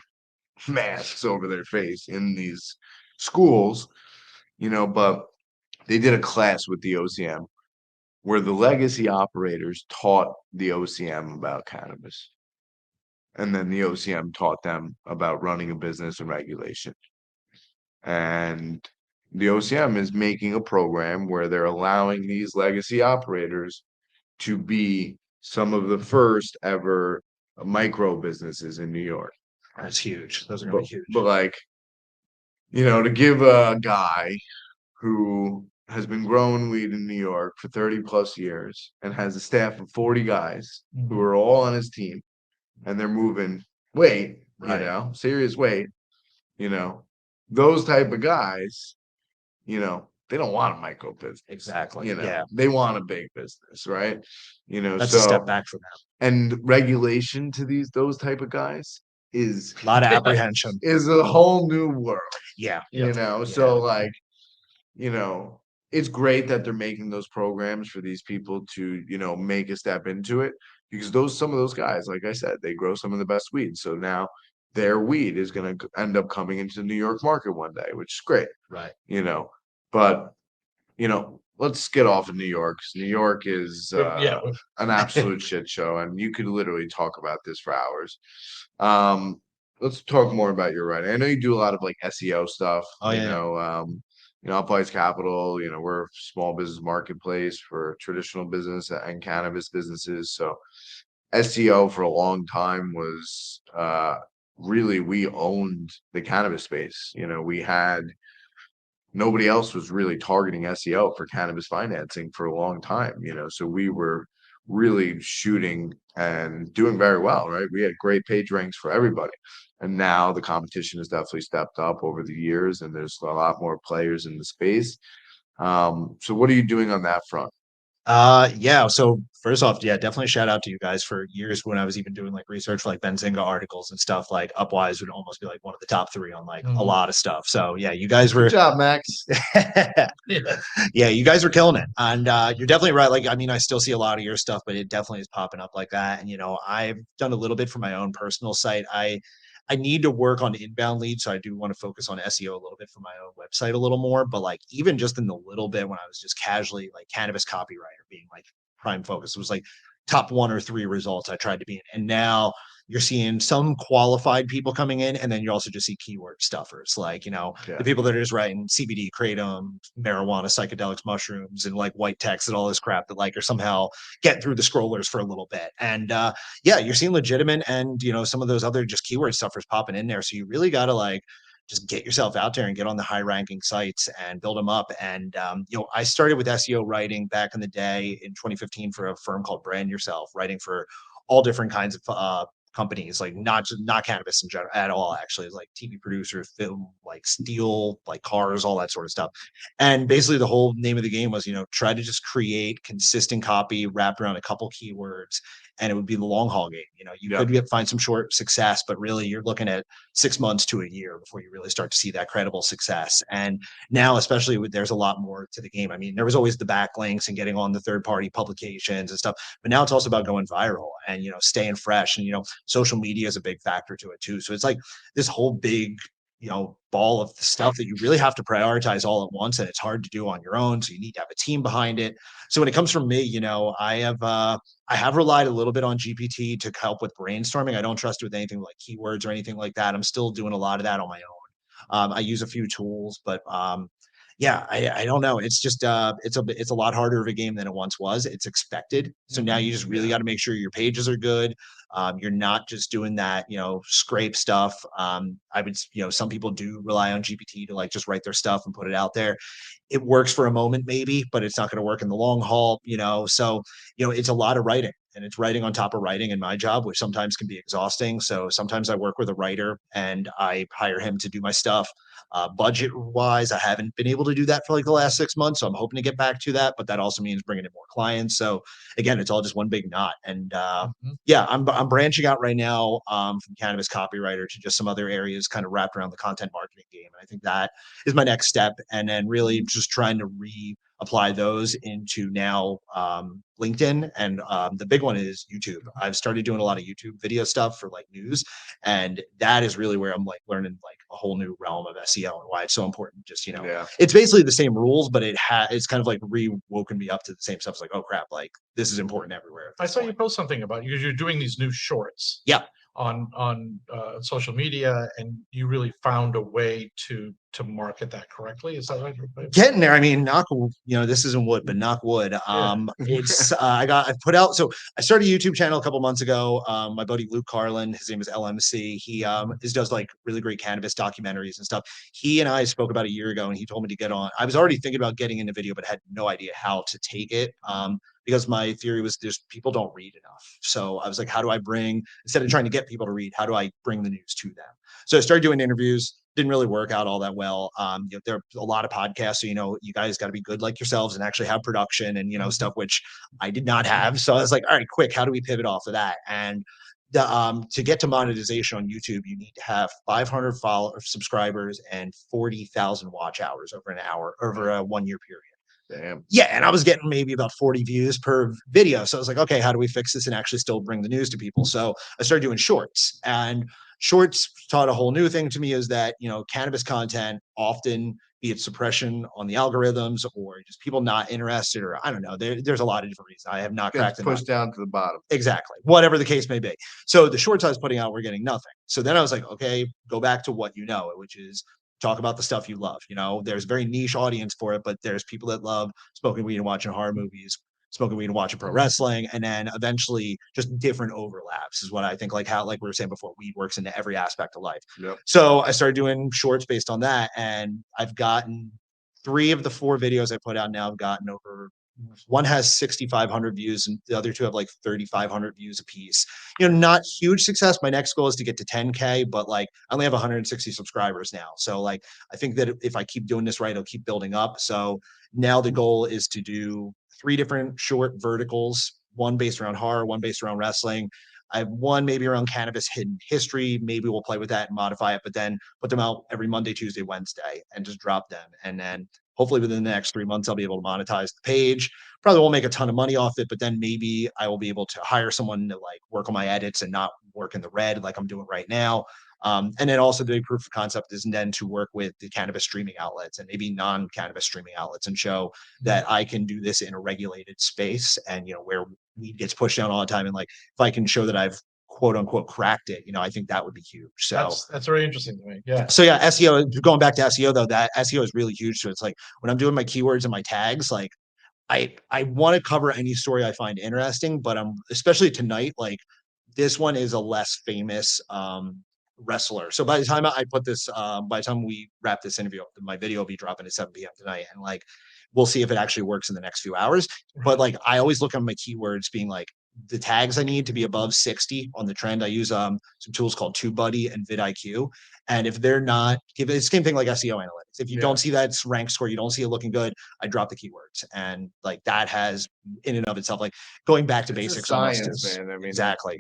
masks over their face in these schools, but they did a class with the OCM where the legacy operators taught the OCM about cannabis. And then the OCM taught them about running a business and regulation. And the OCM is making a program where they're allowing these legacy operators to be some of the first ever micro businesses in New York. That's huge. Those are gonna be huge. But like to give a guy who has been growing weed in New York for 30 plus years and has a staff of 40 guys who Mhm. are all on his team and they're moving weight, Right. serious weight, those type of guys, they don't want a micro business. Exactly. Yeah. They want a big business, right? That's a step So back for them. and regulation to those type of guys is A lot of apprehension. is a whole new world, Yeah. So like, you know, it's great that they're making those programs for these people to, make a step into it because some of those guys, like I said, they grow some of the best weed. So now their weed is going to end up coming into the New York market one day, which is great, Right. But let's get off of New York. 'Cause New York is Yeah, an absolute shit show, and you could literally talk about this for hours. Um, let's talk more about your writing. I know you do a lot of like SEO stuff. Oh yeah. Upwise Capital. We're a small business marketplace for traditional business and cannabis businesses. So SEO for a long time was really we owned the cannabis space. We had nobody else was really targeting SEO for cannabis financing for a long time, so we were really shooting and doing very well, right? We had great page ranks for everybody. And now the competition has definitely stepped up over the years and there's a lot more players in the space. So what are you doing on that front? Yeah. So first off, yeah, definitely shout out to you guys for years when I was even doing like research for like Benzinga articles and stuff. Like Upwise would almost be like one of the top three on like a Mhm. lot of stuff. So yeah, you guys Good were job, Max. Yeah. yeah, you guys were killing it. And you're definitely right. Like, I mean, I still see a lot of your stuff, but it definitely is popping up like that. And I've done a little bit for my own personal site. I need to work on inbound leads, so I do want to focus on SEO a little bit for my own website a little more. But like even just in the little bit when I was just casually like cannabis copywriter being like prime focus, it was like top 1 or 3 results I tried to be in. And now you're seeing some qualified people coming in, and then you also just see keyword stuffers, like Yeah. the people that are just writing CBD, kratom, marijuana, psychedelics, mushrooms, and like white text and all this crap that like are somehow getting through the scrollers for a little bit. And yeah, you're seeing legitimate and some of those other just keyword stuffers popping in there. So you really got to like just get yourself out there and get on the high ranking sites and build them up. And I started with SEO writing back in the day in 2015 for a firm called Brand Yourself, writing for all different kinds of companies, like not cannabis in general at all. Actually, it's like TV producers, film, like steel, like cars, all that sort of stuff. And basically, the whole name of the game was, try to just create consistent copy wrapped around a couple keywords, and it would be the long haul game. You Yeah. could find some short success, but really, you're looking at 6 months to a year before you really start to see that credible success. And now, especially there's a lot more to the game. I mean, there was always the backlinks and getting on the third party publications and stuff, but now it's also about going viral and staying fresh. And social media is a big factor to it too. So it's like this whole big ball of stuff that you really have to prioritize all at once, and it's hard to do on your own, so you need to have a team behind it. So when it comes from me, I have relied a little bit on GPT to help with brainstorming. I don't trust it with anything like keywords or anything like that. I'm still doing a lot of that on my own. I use a few tools, but yeah, I don't know. It's just it's a lot harder of a game than it once was. It's expected. So now you just really got to make sure your pages are good. You're not just doing that, scrape stuff. I would, some people do rely on GPT to like just write their stuff and put it out there. It works for a moment, maybe, but it's not going to work in the long haul. So, it's a lot of writing, and it's writing on top of writing in my job, which sometimes can be exhausting. So sometimes I work with a writer and I hire him to do my stuff. Budget wise, I haven't been able to do that for like the last 6 months. So I'm hoping to get back to that, but that also means bringing in more clients. So again, it's all just one big knot. And Mhm. yeah, I'm branching out right now from cannabis copywriter to just some other areas kind of wrapped around the content marketing game. And I think that is my next step. And then really just trying to apply those into now LinkedIn. And the big one is YouTube. I've started doing a lot of YouTube video stuff for like news. And that is really where I'm like learning like a whole new realm of SEO and why it's so important. Just, Yeah. it's basically the same rules, but it's kind of like re-woken me up to the same stuff. It's like, oh crap, like this is important everywhere at I this saw you point. post something about you're doing these new shorts. Yeah. on social media, and you really found a way to market that correctly. Is that right? Getting there. I mean, this isn't wood, but knock wood. It's I put out. So I started a YouTube channel a couple months ago. My buddy Luke Carlin, his name is LMC. He does like really great cannabis documentaries and stuff. He and I spoke about a year ago, and he told me to get on. I was already thinking about getting into video, but had no idea how to take it. Because my theory was just people don't read enough. So I was like, how do I instead of trying to get people to read, how do I bring the news to them? So I started doing interviews. Didn't really work out all that well. There are a lot of podcasts, so you guys got to be good like yourselves and actually have production and stuff which I did not have. So I was like, all right, quick, how do we pivot off of that? And to get to monetization on YouTube, you need to have 500 subscribers and 40,000 watch hours over a 1 year period. Damn. Yeah, and I was getting maybe about 40 views per video. So I was like, okay, how do we fix this and actually still bring the news to people? So I started doing shorts, and shorts taught a whole new thing to me is that, cannabis content often, be it suppression on the algorithms or just people not interested, or I don't know, there's a lot of different reasons. I have not cracked Gets pushed down to the bottom. Exactly. Whatever the case may be. So the shorts I was putting out were getting nothing. So then I was like, okay, go back to what you know, which is talk about the stuff you love. There's a very niche audience for it, but there's people that love smoking weed and watching horror movies, smoking weed and watching pro wrestling, and then eventually just different overlaps is what I think, like we were saying before, weed works into every aspect of life. Yep. So I started doing shorts based on that, and I've gotten 3 of the 4 videos I put out now. I've gotten over, one has 6,500 views and the other 2 have like 3,500 views a piece. Not huge success. My next goal is to get to 10K, but like I only have 160 subscribers now. So like, I think that if I keep doing this right, it'll keep building up. So now the goal is to do 3 different short verticals, one based around horror, one based around wrestling. I have one maybe around cannabis hidden history. Maybe we'll play with that and modify it, but then put them out every Monday, Tuesday, Wednesday, and just drop them. And then hopefully within the next 3 months, I'll be able to monetize the page. Probably won't make a ton of money off it, but then maybe I will be able to hire someone to like work on my edits and not work in the red like I'm doing right now. And then also the big proof of concept is then to work with the cannabis streaming outlets and maybe non-cannabis streaming outlets and show that I can do this in a regulated space and, where weed gets pushed down all the time. And like, if I can show that I've quote unquote cracked it, I think that would be huge. So that's very interesting to me. Yeah. So yeah, SEO, going back to SEO though, that SEO is really huge. So it's like when I'm doing my keywords and my tags, like I want to cover any story I find interesting, but I'm especially tonight, like this one is a less famous wrestler. So by the time I put this, by the time we wrap this interview, my video will be dropping at 7 p.m. tonight. And like, we'll see if it actually works in the next few hours. But like, I always look at my keywords being like the tags I need to be above 60 on the trend. I use some tools called TubeBuddy and vidIQ. And if they're not, it's the same thing like SEO analytics. If you don't see that rank score, you don't see it looking good, I drop the keywords. And like that has in and of itself, like going back to basics. Science, man. I mean, exactly.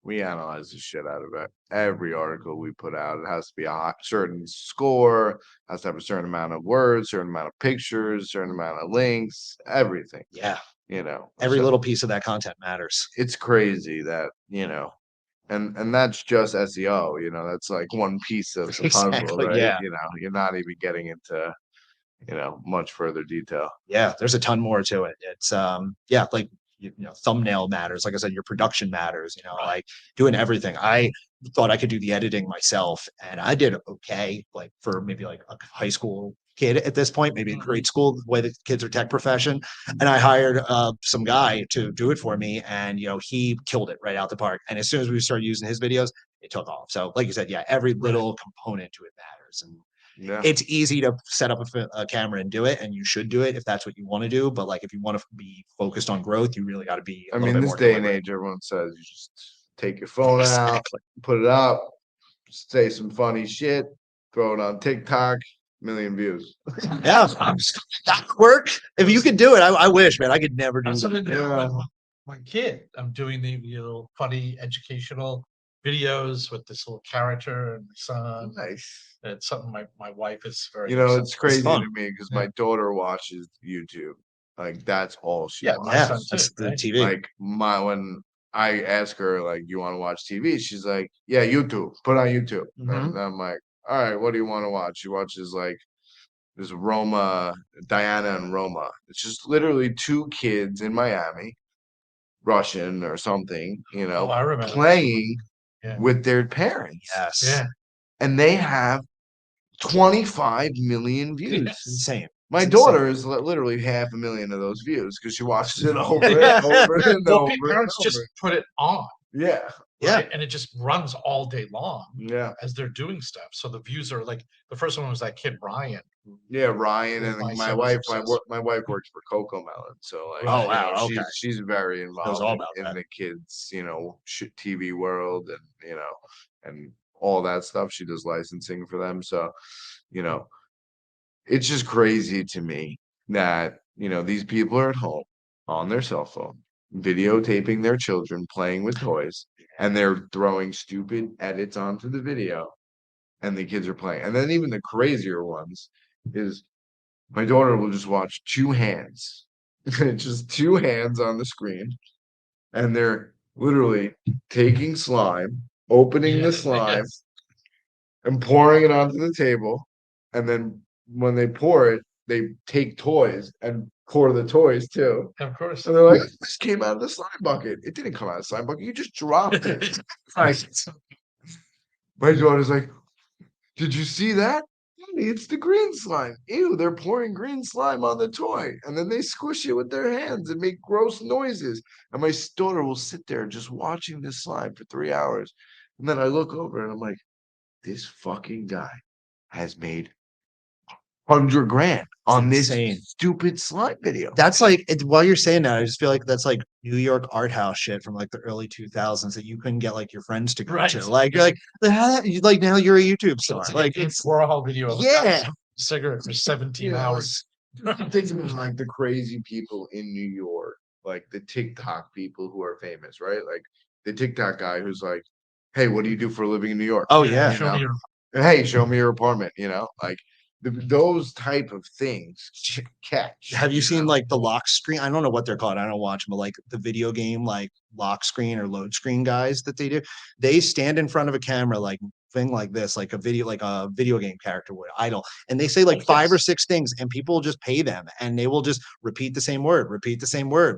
We analyze the shit out of it. Every article we put out, it has to be a certain score, has to have a certain amount of words, certain amount of pictures, certain amount of links, everything. Yeah. Every little piece of that content matters. It's crazy that, and that's just SEO, that's like one piece of the puzzle, right? Yeah. You're not even getting into, much further detail. Yeah, there's a ton more to it. It's like thumbnail matters. Like I said, your production matters, like doing everything. I thought I could do the editing myself and I did okay, like for maybe like a high school kid at this point, maybe in grade school, the way that kids are tech profession. And I hired some guy to do it for me. And, he killed it right out the park. And as soon as we started using his videos, it took off. So like you said, yeah, every little component to it matters. And it's easy to set up a camera and do it, and you should do it if that's what you want to do. But like, if you want to be focused on growth, you really got to be. I mean, this day and age, everyone says you just take your phone out, put it up, say some funny shit, throw it on TikTok, million views. Yeah, that work. If you could do it, I wish, man. I could never do that. My kid, I'm doing the little funny educational videos with this little character and my son. Nice. It's something my wife is very. It's crazy to me because my daughter watches YouTube. Like that's all she. That's the TV. Like when I ask her like, "You want to watch TV?" She's like, "Yeah, YouTube. Put on YouTube." And I'm like, "All right, what do you want to watch?" She watches like this Roma, Diana and Roma. It's just literally 2 kids in Miami Russian or something, Oh, I remember. playing Yeah. with their parents. Yes. Yeah. And they have 25 million views. Yes. Insane. My It's daughter is literally 500,000 of those views because she watches it over and over and Well, over and parents just over. put it on, Yeah. Yeah. right? And it just runs all day long Yeah. as they're doing stuff. So the views are like the first one was that kid Ryan. Yeah, Ryan Yeah, and my my son was wife. obsessed. My wife works for Coco Melon, so like, Right. Oh, wow, okay. she's very Knows involved all about in that. the kids, TV world, and and all that stuff. She does licensing for them, so you know, it's just crazy to me that these people are at home on their cell phone, videotaping their children playing with toys, and they're throwing stupid edits onto the video, and the kids are playing. And then even the crazier ones is my daughter will just watch two hands, just two hands on the screen, and they're literally taking slime, opening the slime, Yes. and pouring it onto the table. And then when they pour it, they take toys and pour the toys too. Of course. And they're like, this came out of the slime bucket. It didn't come out of the slime bucket. You just dropped it. Like, my daughter's like, did you see that? Mommy, it's the green slime. Ew, they're pouring green slime on the toy. And then they squish it with their hands and make gross noises. And my daughter will sit there just watching this slime for 3 hours. And then I look over and I'm like, this fucking guy has made 100 grand on this insane. stupid slime video. That's like while you're saying that, I just feel like that's like New York art house shit from like the early 2000s that you couldn't get like your friends to go Right. to. Like you're like now you're a YouTube star. It's Like it's Warhol video of a yeah. cigarette for 17 Yeah, hours. I'm thinking of like the crazy people in New York, like the TikTok people who are famous, right? Like the TikTok guy who's like, hey, what do you do for a living in New York? Oh yeah. Show me your Hey, show me your apartment, like those type of things catch. Have you seen like the lock screen? I don't know what they're called. I don't watch them, but like the video game, like lock screen or load screen guys that they do. They stand in front of a camera, like thing like this, like a video game character would idle, and they say like 5 or 6 things, and people will just pay them, and they will just repeat the same word,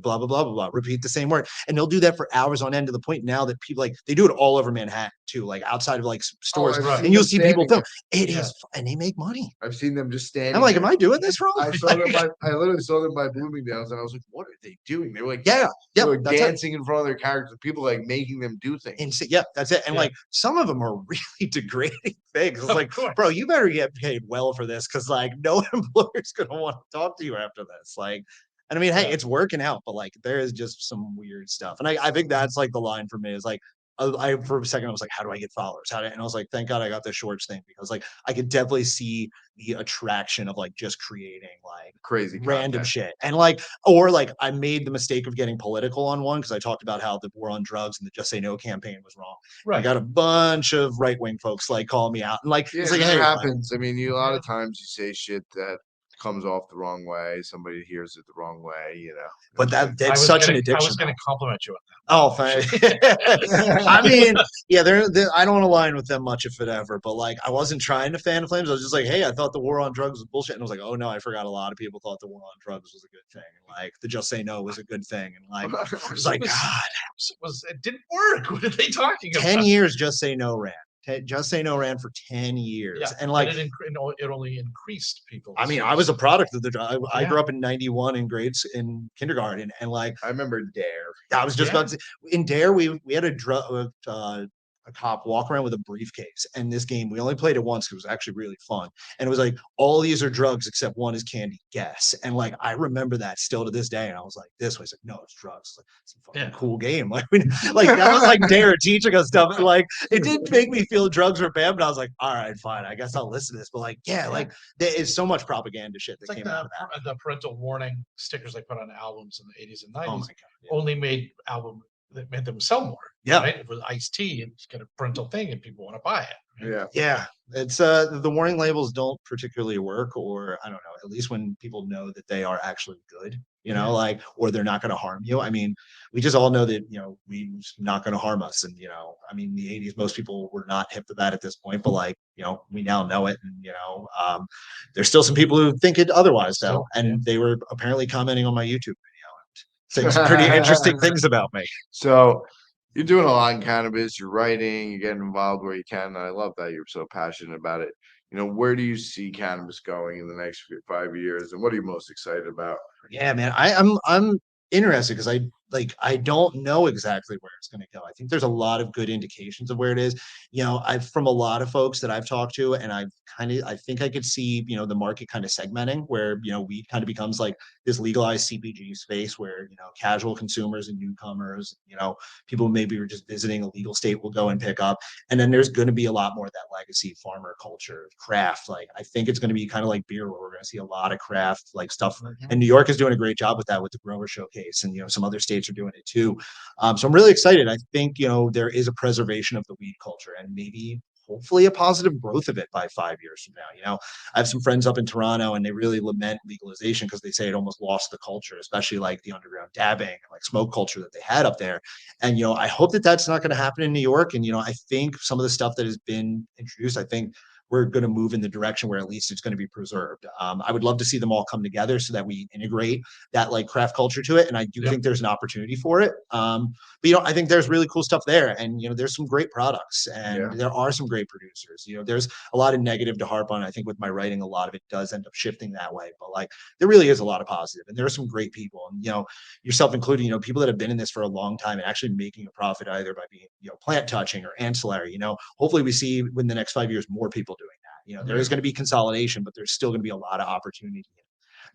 blah blah blah blah blah, repeat the same word, and they'll do that for hours on end to the point now that people like they do it all over Manhattan too, like outside of like stores, I've Right. seen and you'll them see people standing film. It Yeah. is, and they make money. I've seen them just standing. I'm like, there. am I doing this wrong? I saw them. I literally saw them by Bloomingdale's, and I was like, "What are they doing?" They were like, Yeah, they yeah, were that's it. dancing in front of their characters. People like making them do things. Yeah, that's it. And Yeah. like some of them are really degrading things. It's Of like, course. bro, you better get paid well for this because like no employer's gonna want to talk to you after this. Like, and I mean, hey, Yeah. it's working out, but like there is just some weird stuff. And I think that's like the line for me is like I for a second I was like, how do I get followers? And I was like, thank God I got this shorts thing because like I could definitely see the attraction of like just creating like Crazy random content. shit. And like, or like I made the mistake of getting political on one because I talked about how the war on drugs and the Just Say No campaign was wrong. I Right. got a bunch of right wing folks like calling me out and like Yeah, it's like, that hey, happens. I mean, a lot Yeah. of times you say shit that comes off the wrong way. Somebody hears it the wrong way. but It's that's such an I addiction. was going to compliment you on that. Oh, thank I mean, yeah, they're I don't align with them much if it ever, but like I wasn't trying to fan flames. I was just like, hey, I thought the war on drugs was bullshit. And I was like, oh no, I forgot a lot of people thought the war on drugs was a good thing. And like the Just Say No was a good thing. And like I was like, God, It didn't work. What are they talking about? 10 years Just Say No ran. Just Say No ran for 10 years. Yeah. And like it only increased people. I mean, I was a product of the I Yeah. grew up in 91 in kindergarten, and like I remember Dare. I was just Yeah. about to in Dare, we had a cop walk around with a briefcase. And this game, we only played it once because it was actually really fun. And it was like, all these are drugs except one is candy. Guess. And like, I remember that still to this day. And I was like, this was like, no, it's drugs. Like, it's a fucking cool game. Like, like that was like Dare teaching us stuff. And like, it didn't make me feel drugs were bad, but I was like, all right, fine. I guess I'll listen to this. But like, yeah, like there is so much propaganda shit that It's like came out of that. the parental warning stickers they put on albums in the 80s and 90s Oh my God. Yeah. only made that made them sell more. Yeah. Right? With iced tea and get a parental thing and people want to buy it. Right? Yeah. Yeah, it's the warning labels don't particularly work, or I don't know, at least when people know that they are actually good, Yeah. like, or they're not going to harm you. I mean, we just all know that, weed's not going to harm us. And, I mean, the 80s, most people were not hip to that at this point, but like, we now know it. And, there's still some people who think it otherwise though. Still, And yeah. they were apparently commenting on my YouTube video. saying some pretty interesting things about me. So you're doing a lot in cannabis, you're writing, you're getting involved where you can. And I love that you're so passionate about it. Where do you see cannabis going in the next 5 years? And what are you most excited about? Yeah, man. I'm interested because I don't know exactly where it's going to go. I think there's a lot of good indications of where it is. I've from a lot of folks that I've talked to, and I think I could see, the market kind of segmenting where, weed kind of becomes like this legalized CPG space where, casual consumers and newcomers, people who maybe are just visiting a legal state will go and pick up. And then there's going to be a lot more of that legacy farmer culture, craft. Like, I think it's going to be kind of like beer where we're going to see a lot of craft like stuff. And New York is doing a great job with that with the grower showcase, and some other states are doing it too. So I'm really excited. I think there is a preservation of the weed culture and maybe hopefully a positive growth of it by 5 years from now. I have some friends up in Toronto and they really lament legalization because they say it almost lost the culture, especially like the underground dabbing and like smoke culture that they had up there. And I hope that that's not going to happen in New York. And I think some of the stuff that has been introduced, I think we're going to move in the direction where at least it's going to be preserved. I would love to see them all come together so that we integrate that like craft culture to it. And I do think there's an opportunity for it. But I think there's really cool stuff there, and there's some great products, and there are some great producers. There's a lot of negative to harp on. I think with my writing, a lot of it does end up shifting that way. But like, there really is a lot of positive, and there are some great people, and yourself included. People that have been in this for a long time and actually making a profit either by being plant touching or ancillary. Hopefully we see in the next 5 years more people doing that. There is going to be consolidation, but there's still going to be a lot of opportunity.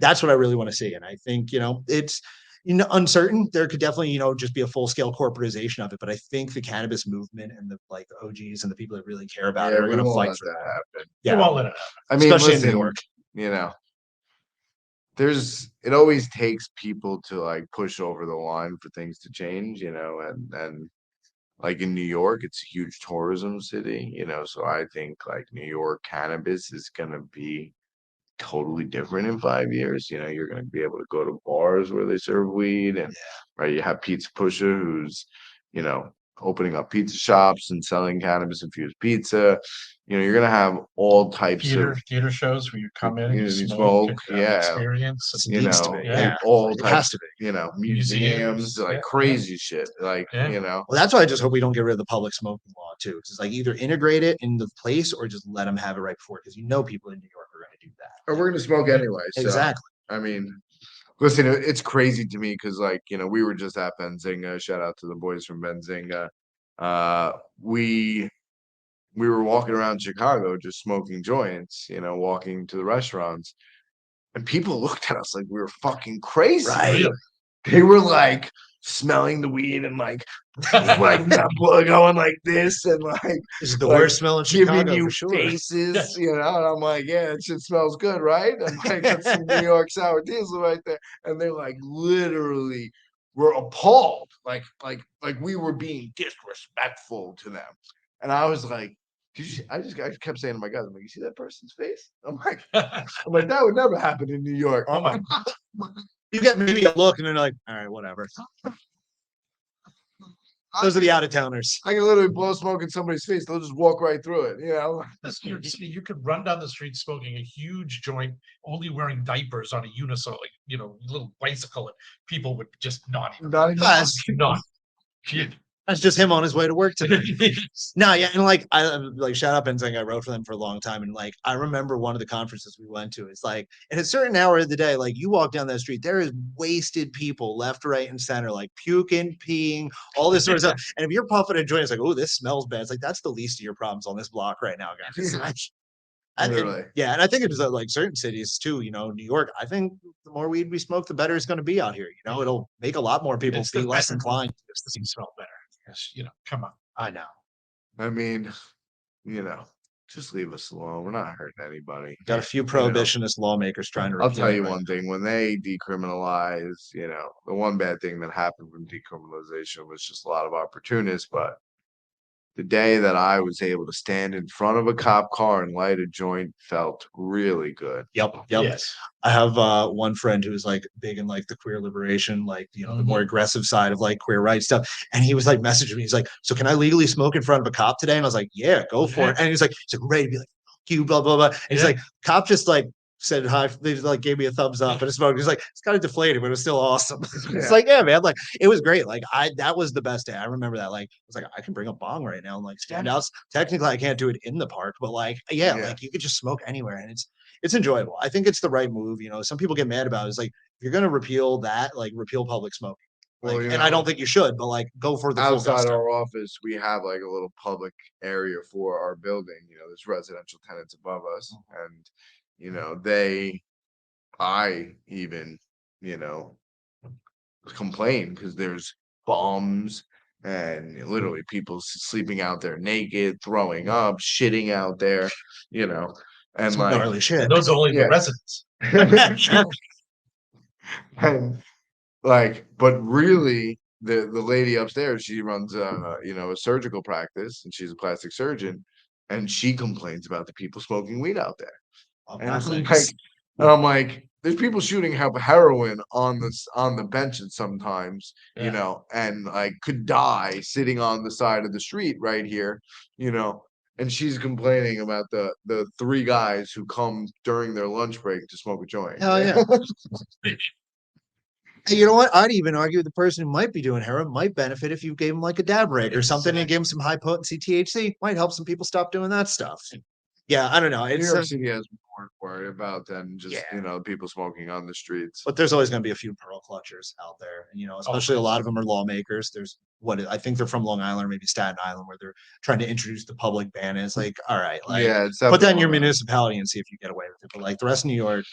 That's what I really want to see. And I think, it's uncertain. There could definitely, just be a full scale corporatization of it. But I think the cannabis movement and the OGs and the people that really care about it are going to fight for that. Happen. Yeah, we won't let it happen. I mean, especially listen, in New York. It always takes people to like push over the line for things to change, and like in New York, it's a huge tourism city, so I think like New York cannabis is gonna be totally different in 5 years. You're gonna be able to go to bars where they serve weed, and right, you have Pizza Pusher who's, opening up pizza shops and selling cannabis infused pizza. You're gonna have all types of theater shows where you come in and you smoke, experience. It needs to be. and all It types, has to be. museums, like crazy shit, like Well, that's why I just hope we don't get rid of the public smoking law too. It's like either integrate it in the place or just let them have it right before, because people in New York are going to do that. or we're gonna smoke anyway. So, Exactly. I mean, listen, it's crazy to me because, like, we were just at Benzinga. Shout out to the boys from Benzinga. We were walking around Chicago just smoking joints, walking to the restaurants, and people looked at us like we were fucking crazy. Right. They were like smelling the weed and like going like this and like This is the like, worst smell in giving Chicago you for sure. faces, and I'm like, yeah, it shit smells good, right? And like, that's some New York sour diesel right there. And they're like, literally, were appalled, like we were being disrespectful to them. And I was like, I kept saying to my guys, I'm like, you see that person's face? I'm like, that would never happen in New York. I'm like, You get maybe a look and they're like, all right, whatever. Those are the out of towners. I can literally blow smoke in somebody's face. They'll just walk right through it. That's New York City. You could run down the street smoking a huge joint, only wearing diapers on a unicycle, like, little bicycle, and people would just not even. That's just him on his way to work today. No, yeah, and like I like shout out Benzing. I wrote for them for a long time, and like I remember one of the conferences we went to. It's like at a certain hour of the day, like you walk down that street, there is wasted people left, right, and center, like puking, peeing, all this sort of stuff. And if you're puffing a joint, it's like, oh, this smells bad. It's like that's the least of your problems on this block right now, guys. And I think it's like certain cities too. New York. I think the more weed we smoke, the better it's going to be out here. It'll make a lot more people be less inclined. It's the same smell better. Yes, come on. I know. I mean, just leave us alone. We're not hurting anybody. Got a few prohibitionist lawmakers trying to. I'll tell you one thing: when they decriminalize, the one bad thing that happened from decriminalization was just a lot of opportunists. But the day that I was able to stand in front of a cop car and light a joint felt really good. Yep. Yes. I have one friend who's like big in like the queer liberation, like the more aggressive side of like queer rights stuff. And he was like messaging me. He's like, "So can I legally smoke in front of a cop today?" And I was like, "Yeah, go for it." And he's like ready to be like, "Fuck you, blah blah blah." And he's like, "Cop just like said hi. They like gave me a thumbs up and a smoke. He's like, it's kind of deflated, but it was still awesome. It's Yeah. like, yeah, man, like it was great. Like that was the best day. I remember that. Like, I was like, I can bring a bong right now and like stand out. Technically, I can't do it in the park, but like, yeah, Yeah. like you could just smoke anywhere, and it's enjoyable. I think it's the right move. You know, some people get mad about it. It's like if you're gonna repeal that, like repeal public smoking. Well, Like, you and I know, don't think you should, but like go for the full outside gusto. our office, we have like a little public area for our building. You know, there's residential tenants above us, and you know, I even, you know, complain because there's bums and literally people sleeping out there naked, throwing up, shitting out there, you know, and Some like, gnarly And shit. those are only the yeah. residents. And like, but really, the lady upstairs, she runs you know, a surgical practice, and she's a plastic surgeon, and she complains about the people smoking weed out there. Oh, And I'm like, classics. there's people shooting heroin on the benches sometimes, you Yeah. know, and like could die sitting on the side of the street right here, you know. And she's complaining about the three guys who come during their lunch break to smoke a joint. Hell yeah. Hey, you know what? I'd even argue the person who might be doing heroin might benefit if you gave him like a dab rig or something and gave him some high potency THC. Might help some people stop doing that stuff. Yeah, I don't know. New It's York City has more to worry about than just, yeah, you know, people smoking on the streets. but there's always going to be a few pearl clutchers out there, and you know, especially a lot of them are lawmakers. There's what I think they're from Long Island or maybe Staten Island, where they're trying to introduce the public ban. And it's like, all right, like Yeah, it's put that in definitely your Long Island. municipality and see if you get away with it. But like the rest of New York,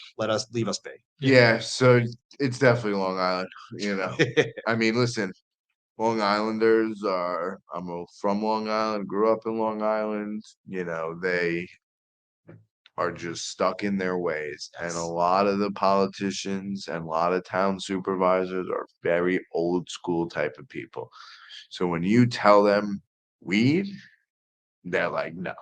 leave us be. Yeah, so it's definitely Long Island, you know. I mean, listen, Long Islanders are, from Long Island, grew up in Long Island, you know, they are just stuck in their ways. And a lot of the politicians and a lot of town supervisors are very old school type of people. So when you tell them weed, they're like, no,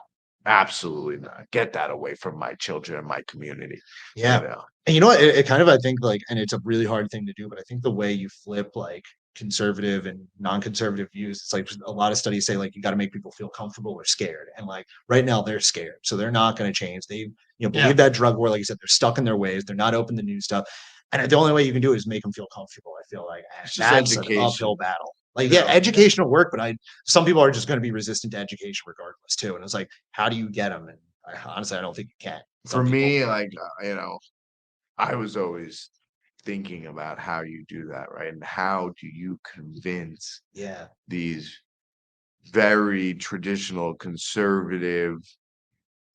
absolutely not. Get that away from my children and my community. Yeah. You know, And you know what? It kind of, I think, like, and it's a really hard thing to do, but I think the way you flip like conservative and non-conservative views, it's like a lot of studies say like you got to make people feel comfortable or scared. And like right now they're scared. So they're not going to change. They, believe that drug war, like you said, they're stuck in their ways. They're not open to new stuff. And the only way you can do it is make them feel comfortable. I feel like it's just that's an education. uphill battle. Like, You yeah, know, educational work, but some people are just going to be resistant to education regardless too. And it's like, how do you get them? And honestly, I don't think you can. for Some people, me, like, you know, I was always thinking about how you do that, right? And how do you convince yeah, these very traditional conservative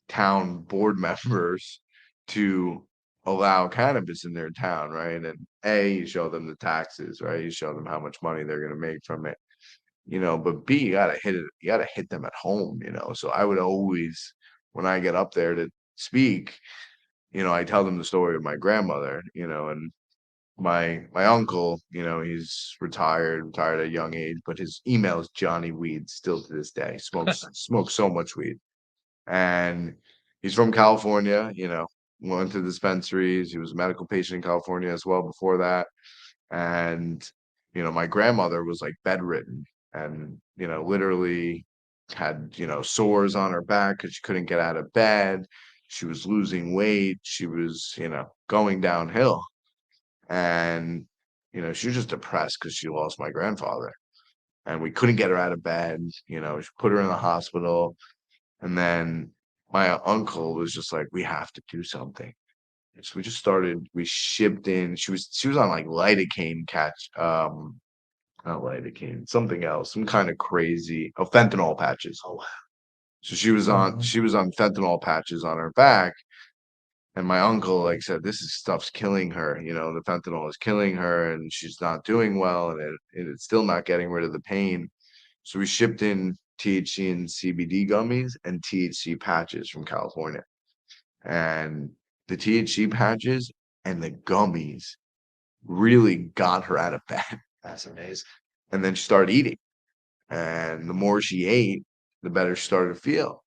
town board members to allow cannabis in their town, right? And you show them the taxes, right? You show them how much money they're gonna make from it, you know, but B, you gotta hit them at home, you know. So I would always, when I get up there to speak, you know, I tell them the story of my grandmother, you know, and my uncle, you know, he's retired at a young age, but his email is Johnny Weed still to this day. Smokes so much weed. And he's from California, you know, went to dispensaries. He was a medical patient in California as well before that. And, you know, my grandmother was like bedridden and, you know, literally had, you know, sores on her back because she couldn't get out of bed. She was losing weight. She was, you know, going downhill. And, you know, she was just depressed because she lost my grandfather. And we couldn't get her out of bed. You know, she put her in the hospital. And then my uncle was just like, we have to do something. So we just started, we shipped in, she was on like lidocaine not lidocaine, something else, some kind of crazy, fentanyl patches. oh wow, So she was on fentanyl patches on her back. And my uncle like said, stuff's killing her, you know, the fentanyl is killing her and she's not doing well and it's still not getting rid of the pain. So we shipped in THC and CBD gummies and THC patches from California. And the THC patches and the gummies really got her out of bed. that's amazing. And then she started eating. And the more she ate, the better she started to feel.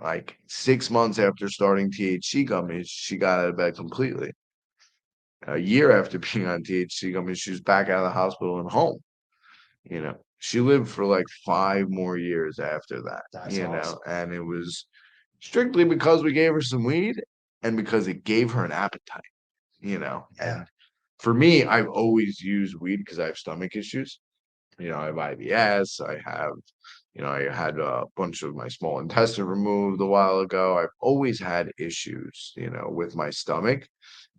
Like 6 months after starting THC gummies, she got out of bed completely. A year after being on THC gummies, she was back out of the hospital and home. You know, she lived for like 5 more years after that, That's you know, awesome. and it was strictly because we gave her some weed and because it gave her an appetite, Yeah. And for me, I've always used weed because I have stomach issues. I have IBS. I had a bunch of my small intestine removed a while ago. I've always had issues, with my stomach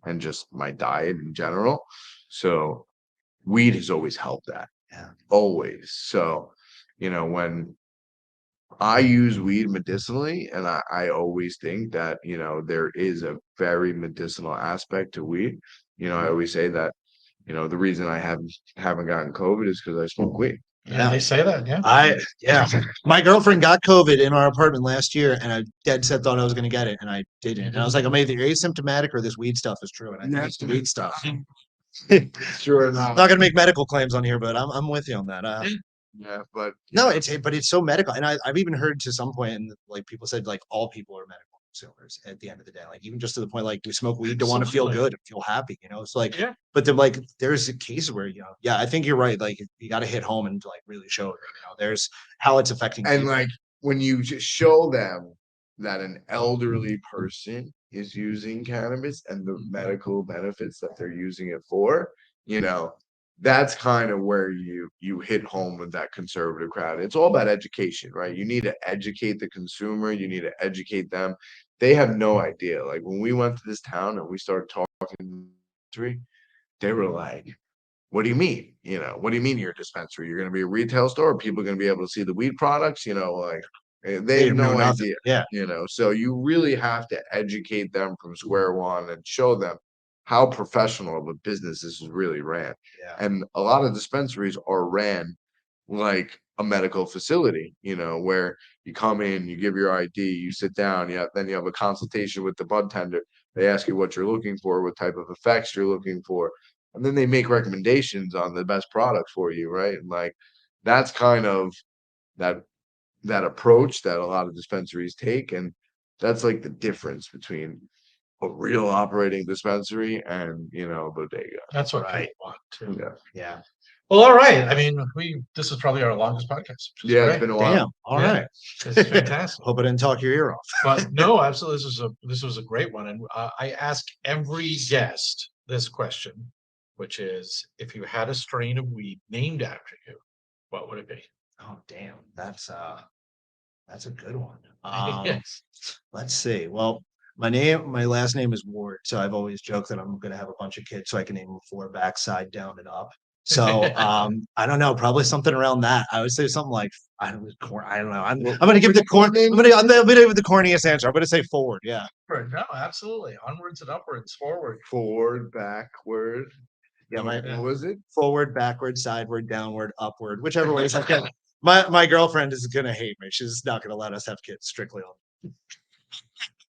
and just my diet in general. So weed has always helped that. Yeah. Always. So, when I use weed medicinally, and I always think that, there is a very medicinal aspect to weed. I always say that, the reason I haven't gotten COVID is because I smoke weed. Yeah, they say that. Yeah. My girlfriend got COVID in our apartment last year, and I dead set thought I was going to get it, and I didn't. And I was like, I'm either asymptomatic or this weed stuff is true, and I think it's the weed stuff. Sure I'm enough. not going to make medical claims on here, but I'm with you on that. Yeah, but No, it's so medical, and I've even heard to some point, and like people said, like all people are medical consumers at the end of the day. Like even just to the point, like we smoke weed to want to feel Absolutely. good and feel happy. It's like, Yeah. but then like there's a case where yeah, I think you're right. Like you got to hit home and like really show it. There's how it's affecting and people. like when you just show them that an elderly person is using cannabis and the medical benefits that they're using it for, that's kind of where you hit home with that conservative crowd. It's all about education, right? You need to educate the consumer, you need to educate them. They have no idea. Like when we went to this town and we started talking, they were like, what do you mean? What do you mean you're a dispensary? You're going to be a retail store? People are going to be able to see the weed products? Like they have know no nothing. idea. Yeah. So you really have to educate them from square one and show them how professional of a business this is really ran. Yeah. And a lot of dispensaries are ran like a medical facility, where you come in, you give your ID, you sit down, then you have a consultation with the bud tender. They ask you what you're looking for, what type of effects you're looking for, and then they make recommendations on the best products for you, right? And like that's kind of that approach that a lot of dispensaries take, and that's like the difference between a real operating dispensary and bodega. That's what Right. people want too. Yeah. Yeah. Well, all right. I mean, this is probably our longest podcast. Which is Yeah, great. it's been a while. Damn. All Yeah. right. It's fantastic. Hope I didn't talk your ear off. But no, absolutely, this was a great one, and I ask every guest this question, which is, if you had a strain of weed named after you, what would it be? Oh damn, that's a good one. Yes. Let's see. Well, my last name is Ward, so I've always joked that I'm gonna have a bunch of kids, so I can name them for backside, down, and up. So I don't know, probably something around that. I would say something like I don't know. I'm gonna give the I'm gonna give the corniest answer. I'm gonna say forward. Yeah. No, absolutely. Onwards and upwards, forward. Forward, backward. Yeah, What was it? Forward, backward, sideward, downward, upward, whichever way is I can. My girlfriend is gonna hate me. She's not gonna let us have kids strictly on.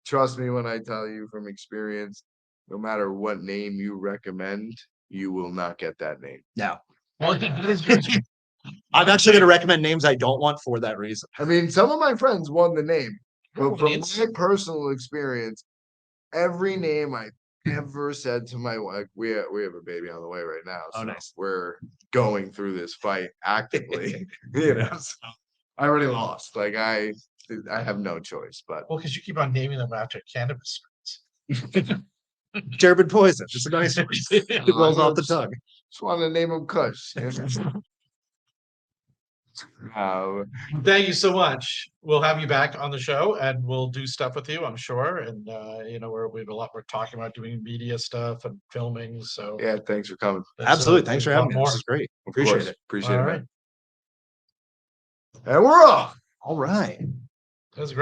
Trust me when I tell you from experience, no matter what name you recommend, you will not get that name. No. Well, I'm actually gonna recommend names I don't want for that reason. I mean, some of my friends won the name, but from It's- my personal experience, every name I ever said to my wife, we have a baby on the way right now. Oh, So nice. we're going through this fight actively. So I already lost. Like I have no choice, but Well, because you keep on naming them after cannabis strains. German poison. It's a nice one. It rolls off the tongue. just wanted to name him Kush. Thank you so much. We'll have you back on the show, and we'll do stuff with you, I'm sure. And we have a lot. We're talking about doing media stuff and filming. So Yeah, thanks for coming. Absolutely. Thanks for a lot having me. more. This is great. Of Appreciate course. it. Appreciate All it, right. man. And we're off. All right. That's great.